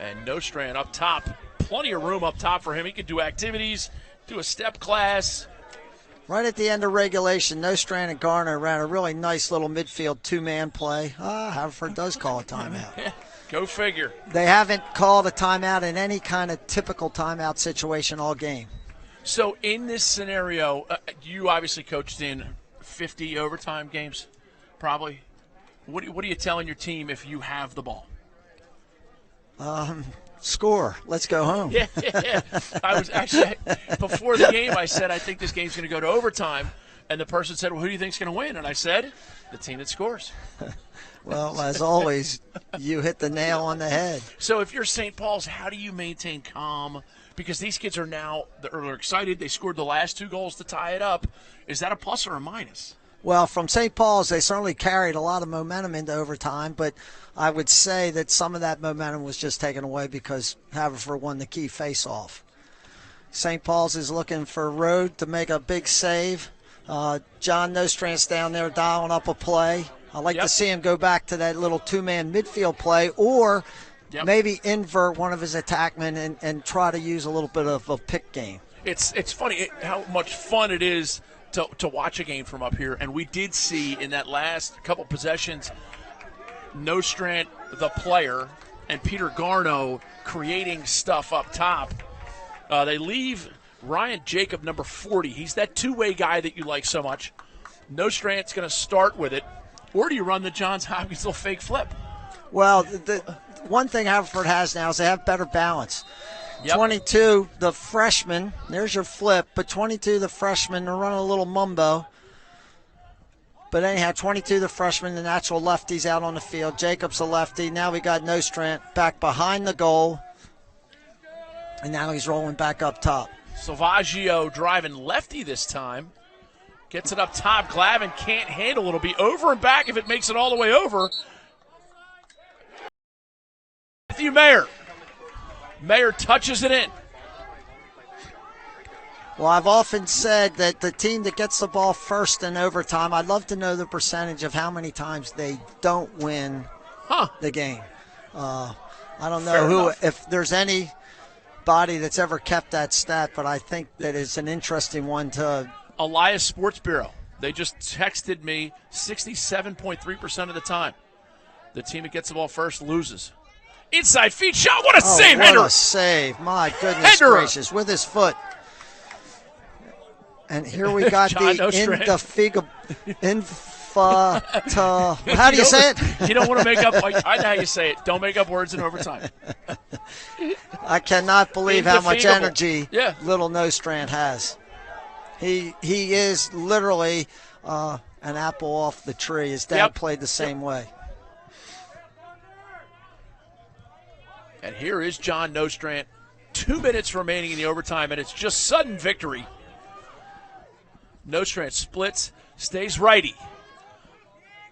And Nostrand up top. Plenty of room up top for him. He can do activities, do a step class. Right at the end of regulation, Nostrand and Garner ran a really nice little midfield 2-man play. Haverford does call a timeout. Go figure. They haven't called a timeout in any kind of typical timeout situation all game. So in this scenario, you obviously coached in 50 overtime games, probably. What are you telling your team if you have the ball? Score. Let's go home. Yeah. I was actually, before the game, I said, I think this game's going to go to overtime. And the person said, well, who do you think's going to win? And I said, the team that scores. Well, as always, you hit the nail on the head. So if you're St. Paul's, how do you maintain calm? Because these kids are now they're excited. They scored the last 2 goals to tie it up. Is that a plus or a minus? Well, from St. Paul's, they certainly carried a lot of momentum into overtime, but I would say that some of that momentum was just taken away because Haverford won the key face-off. St. Paul's is looking for Rode to make a big save. John Nostrand's down there dialing up a play. I'd like to see him go back to that little 2-man midfield play or maybe invert one of his attackmen and try to use a little bit of a pick game. It's funny how much fun it is to watch a game from up here. And we did see in that last couple possessions, Nostrand, the player, and Peter Garno creating stuff up top. They leave Ryan Jacob, number 40. He's that two-way guy that you like so much. Nostrand's going to start with it. Or do you run the Johns Hopkins little fake flip? Well, the one thing Haverford has now is they have better balance. 22, the freshman, there's your flip, but 22, the freshman, they're running a little mumbo. But anyhow, 22, the freshman, the natural lefty's out on the field. Jacob's a lefty. Now we got Nostrand back behind the goal. And now he's rolling back up top. Salvaggio driving lefty this time. Gets it up top. Glavin can't handle it. It'll be over and back if it makes it all the way over. Matthew Mayer. Mayer touches it in. Well, I've often said that the team that gets the ball first in overtime, I'd love to know the percentage of how many times they don't win the game. I don't know if there's anybody that's ever kept that stat, but I think that it's an interesting one to. Elias Sports Bureau. They just texted me 67.3% of the time. The team that gets the ball first loses. Inside feet shot. What a save, Henry. What a save. My goodness gracious. With his foot. And here we got the how do you say it? You don't want to make up. I know how you say it. Don't make up words in overtime. I cannot believe how much energy little Nostrand has. He is literally an apple off the tree. His dad played the same way. And here is John Nostrand. 2 minutes remaining in the overtime, and it's just sudden victory. Nostrand splits, stays righty.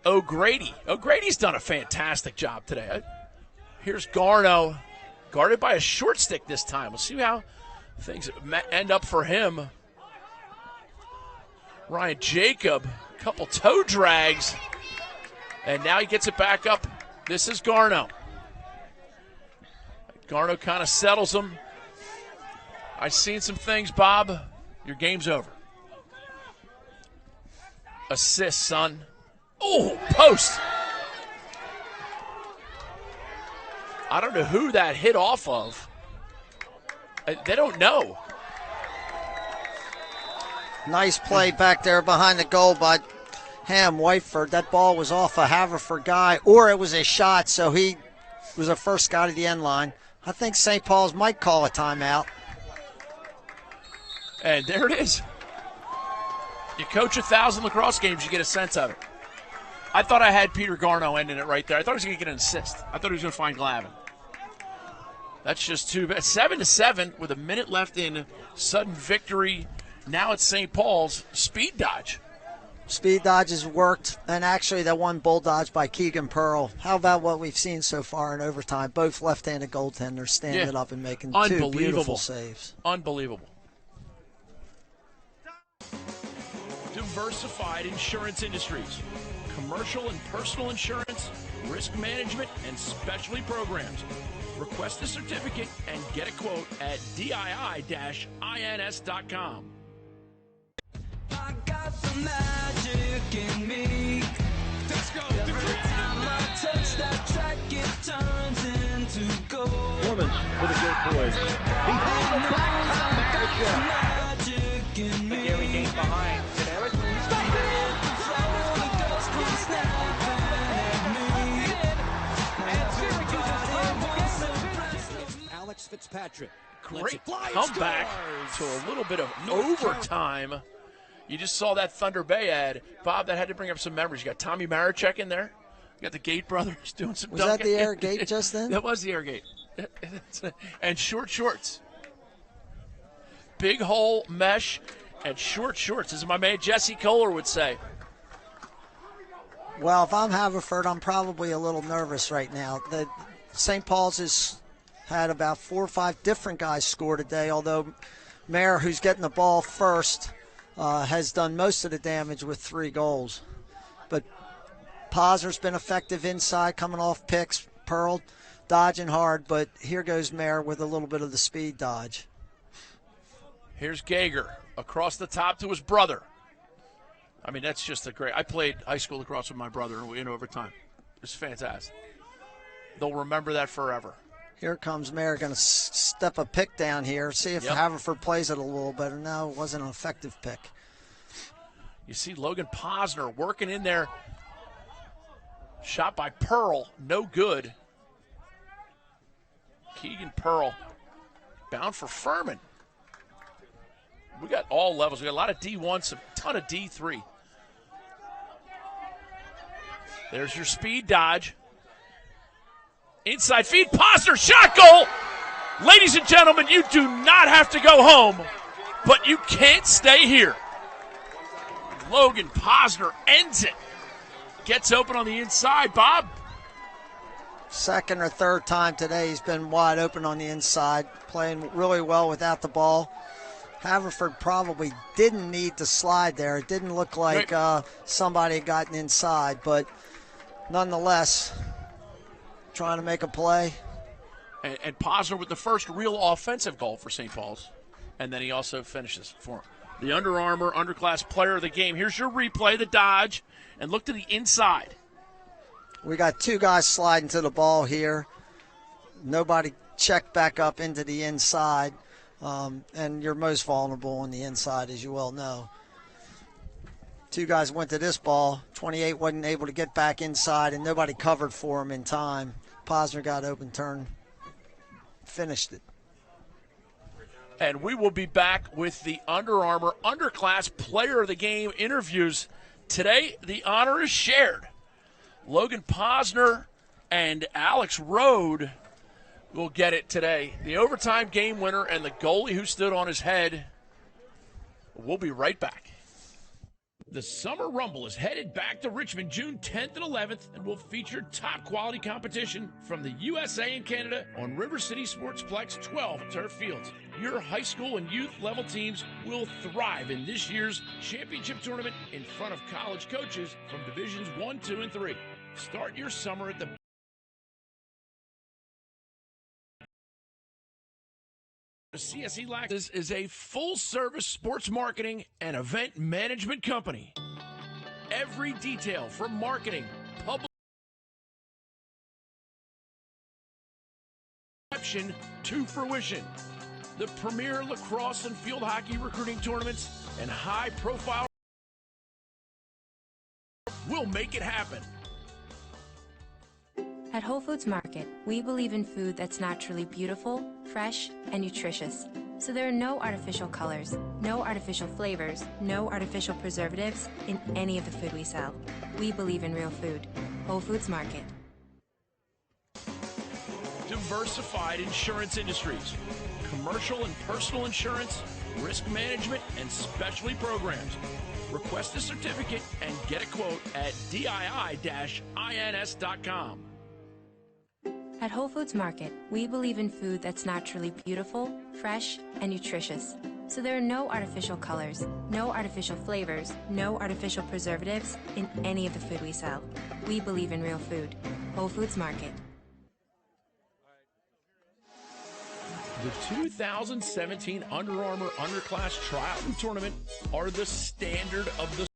O'Grady's done a fantastic job today. Here's Garno, guarded by a short stick this time. We'll see how things end up for him. Ryan Jacob, a couple toe drags, and now he gets it back up. This is Garno. Garno kind of settles him. I've seen some things, Bob. Your game's over. Assist, son. Oh, post. I don't know who that hit off of. They don't know. Nice play back there behind the goal by Ham Whiteford. That ball was off a Haverford guy, or it was a shot, so he was the first guy to the end line. I think St. Paul's might call a timeout. And there it is. You coach 1,000 lacrosse games, you get a sense of it. I thought I had Peter Garno ending it right there. I thought he was going to get an assist. I thought he was going to find Glavin. That's just too bad. 7-7 with a minute left in. Sudden victory. Now it's St. Paul's. Speed dodge. Speed dodge has worked, and actually that one bull dodge by Keegan Pearl. How about what we've seen so far in overtime? Both left-handed goaltenders standing up and making two beautiful saves. Unbelievable. Diversified Insurance Industries. Commercial and personal insurance, risk management, and specialty programs. Request a certificate and get a quote at dii-ins.com. I got the magic in me. Let's go. Every time I touch that track, it turns into gold. Foreman with a good poise. Behind the back, magic in me. Gary Gaines behind. Stop it! Alex Fitzpatrick. Great comeback to a little bit of overtime. You just saw that Thunder Bay ad. Bob, that had to bring up some memories. You got Tommy Marichek in there. You got the Gate brothers doing some dunking. Was that the air gate just then? That was the air gate. And short shorts. Big hole mesh and short shorts, as my man Jesse Kohler would say. Well, if I'm Haverford, I'm probably a little nervous right now. The St. Paul's has had about 4 or 5 different guys score today, although Mayer, who's getting the ball first, has done most of the damage with 3 goals. But Posner's been effective inside, coming off picks. Pearl dodging hard, but here goes Mayer with a little bit of the speed dodge. Here's Gager across the top to his brother. I mean, that's just a great. I played high school lacrosse with my brother in overtime. It's fantastic. They'll remember that forever. Here comes Mayer, going to step a pick down here. See if Haverford plays it a little better. No, it wasn't an effective pick. You see Logan Posner working in there. Shot by Pearl, no good. Keegan Pearl bound for Furman. We got all levels. We got a lot of D1, a ton of D3. There's your speed dodge. Inside feed, Posner, shot goal! Ladies and gentlemen, you do not have to go home, but you can't stay here. Logan Posner ends it. Gets open on the inside, Bob. Second or third time today he's been wide open on the inside, playing really well without the ball. Haverford probably didn't need to slide there. It didn't look like somebody had gotten inside, but nonetheless, trying to make a play. And Posner with the first real offensive goal for St. Paul's. And then he also finishes for him. The Under Armour Underclass Player of the Game. Here's your replay, the dodge, and look to the inside. We got 2 guys sliding to the ball here. Nobody checked back up into the inside. And you're most vulnerable on the inside, as you well know. 2 guys went to this ball. 28 wasn't able to get back inside, and nobody covered for him in time. Posner got open, turned, finished it. And we will be back with the Under Armour Underclass Player of the Game interviews. Today, the honor is shared. Logan Posner and Alex Rode will get it today. The overtime game winner and the goalie who stood on his head. We'll be right back. The Summer Rumble is headed back to Richmond June 10th and 11th and will feature top quality competition from the USA and Canada on River City Sportsplex 12 turf fields. Your high school and youth level teams will thrive in this year's championship tournament in front of college coaches from divisions 1, 2, and 3. Start your summer at the CSE Lacrosse is a full-service sports marketing and event management company. Every detail from marketing, public perception to fruition. The premier lacrosse and field hockey recruiting tournaments and high-profile will make it happen. At Whole Foods Market, we believe in food that's naturally beautiful, fresh, and nutritious. So there are no artificial colors, no artificial flavors, no artificial preservatives in any of the food we sell. We believe in real food. Whole Foods Market. Diversified insurance industries, commercial and personal insurance, risk management, and specialty programs. Request a certificate and get a quote at dii-ins.com. At Whole Foods Market, we believe in food that's naturally beautiful, fresh, and nutritious. So there are no artificial colors, no artificial flavors, no artificial preservatives in any of the food we sell. We believe in real food. Whole Foods Market. The 2017 Under Armour Underclass Triathlon Tournament are the standard of the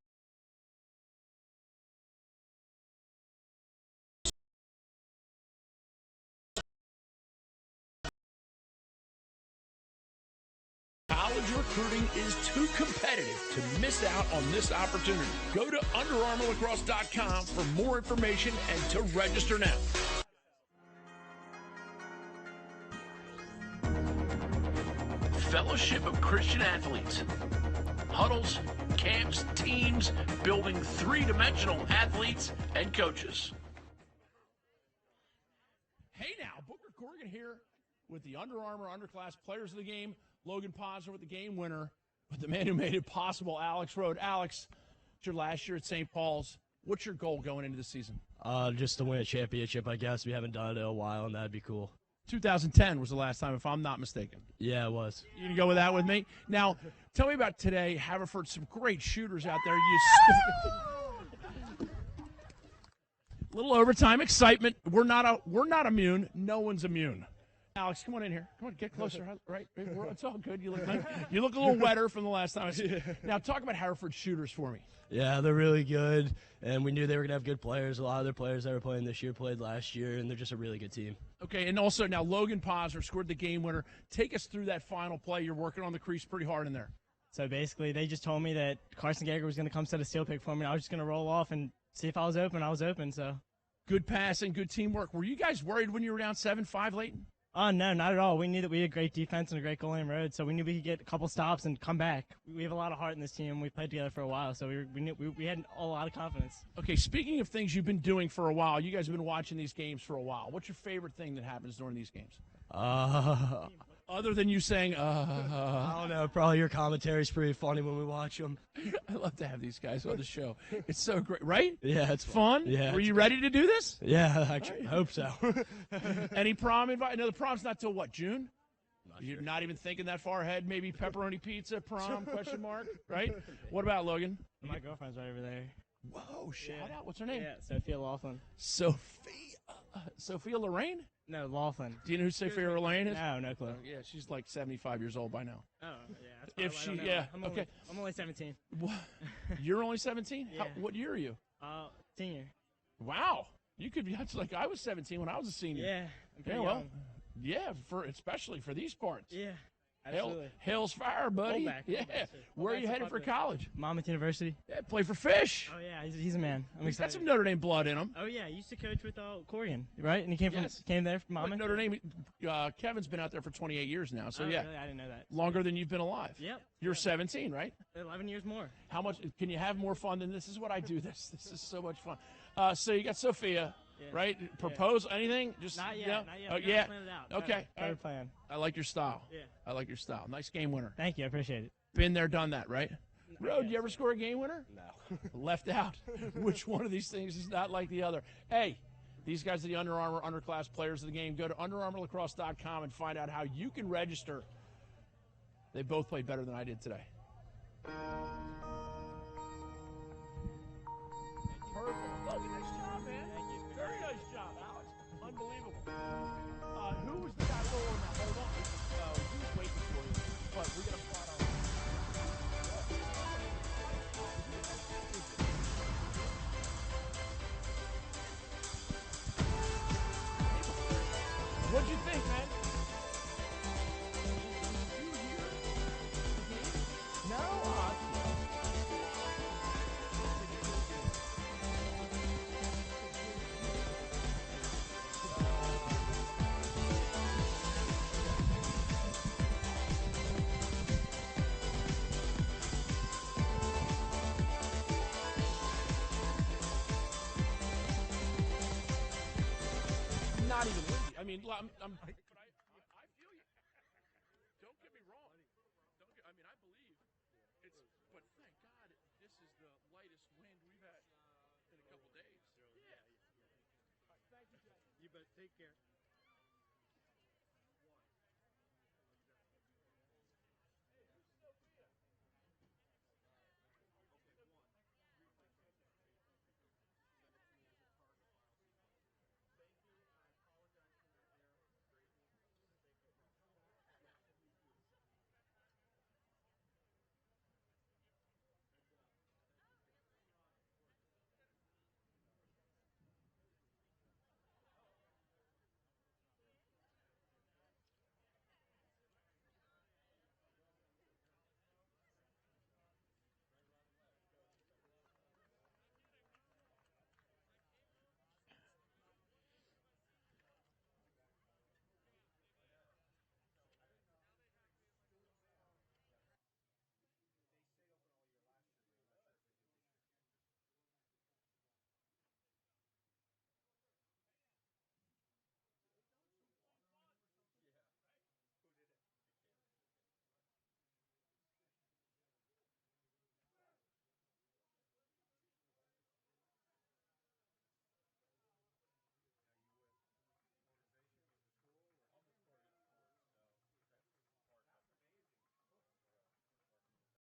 college recruiting is too competitive to miss out on this opportunity. Go to UnderArmourLacrosse.com for more information and to register now. Fellowship of Christian Athletes. Huddles, camps, teams, building three-dimensional athletes and coaches. Hey now, Booker Corrigan here with the Under Armour Underclass Players of the Game. Logan Posner with the game winner, with the man who made it possible, Alex Rode. Alex, it's your last year at St. Paul's. What's your goal going into the season? Just to win a championship, I guess. We haven't done it in a while, and that'd be cool. 2010 was the last time, if I'm not mistaken. Yeah, it was. You can go with that with me? Now, tell me about today. Haverford, some great shooters out there. Little overtime excitement. We're not immune. No one's immune. Alex, come on in here. Come on, get closer. Right? It's all good. You look a little wetter from the last time I saw you. Now, talk about Haverford shooters for me. Yeah, they're really good, and we knew they were going to have good players. A lot of their players that were playing this year played last year, and they're just a really good team. Okay, and also now Logan Posner scored the game winner. Take us through that final play. You're working on the crease pretty hard in there. So basically, they just told me that Carson Gager was going to come set a steel pick for me, and I was just going to roll off and see if I was open. I was open, so. Good passing, good teamwork. Were you guys worried when you were down 7-5 late? Oh, no, not at all. We knew that we had great defense and a great goalie in road, so we knew we could get a couple stops and come back. We have a lot of heart in this team. We played together for a while, so we had a lot of confidence. Okay, speaking of things you've been doing for a while, you guys have been watching these games for a while. What's your favorite thing that happens during these games? Other than you saying, I don't know. Probably your commentary is pretty funny when we watch them. I love to have these guys on the show. It's so great, right? Yeah, it's fun. Yeah. Were you ready to do this? Yeah, I hope so. Any prom invite? No, the prom's not till what, June? You're not even thinking that far ahead. Maybe pepperoni pizza, prom, question mark, right? What about Logan? My girlfriend's right over there. Whoa, shout out. What's her name? Yeah, Sophia Laughlin. Sophia Lorraine? No, Laughlin. Do you know who Sophia Lorraine is? No clue. Yeah, she's like 75 years old by now. Oh, yeah. If she, yeah, okay. I'm only 17. You're only 17? Yeah. What year are you? Senior. Wow. You could be, that's like I was 17 when I was a senior. Yeah. I'm pretty well, young. yeah, especially for these parts. Yeah. Absolutely. Hell's fire, buddy. Fullback. Yeah. Where are you headed for college? Monmouth University. Yeah, play for Fish. Oh, yeah. He's a man. I'm He's got excited. some Notre Dame blood in him. Oh, yeah. He used to coach with Corrigan, right? And he came there from Monmouth. Notre Dame. Kevin's been out there for 28 years now. So, yeah. Really? I didn't know that. Longer than you've been alive. Yep. You're 17, right? 11 years more. How much can you have more fun than this? This is what I do. This is so much fun. So you got Sophia. Yeah. Right? Propose anything? Just not yet. You know? Not yet. Oh, We yeah. gotta plan it out. Okay. Better plan. I like your style. Yeah. I like your style. Nice game winner. Thank you. I appreciate it. Been there, done that, right? Rode, you ever score a game winner? No. Left out. Which one of these things is not like the other? Hey, these guys are the Under Armour Underclass Players of the Game. Go to UnderArmourLacrosse.com and find out how you can register. They both played better than I did today. Perfect. Look, nice job, man. Thank you. Very nice job, Alex. Unbelievable. Who was the guy rolling that? Hold on. He was waiting for you. But we're going to fly our... What'd you think, man? No? Not even windy. I mean, I'm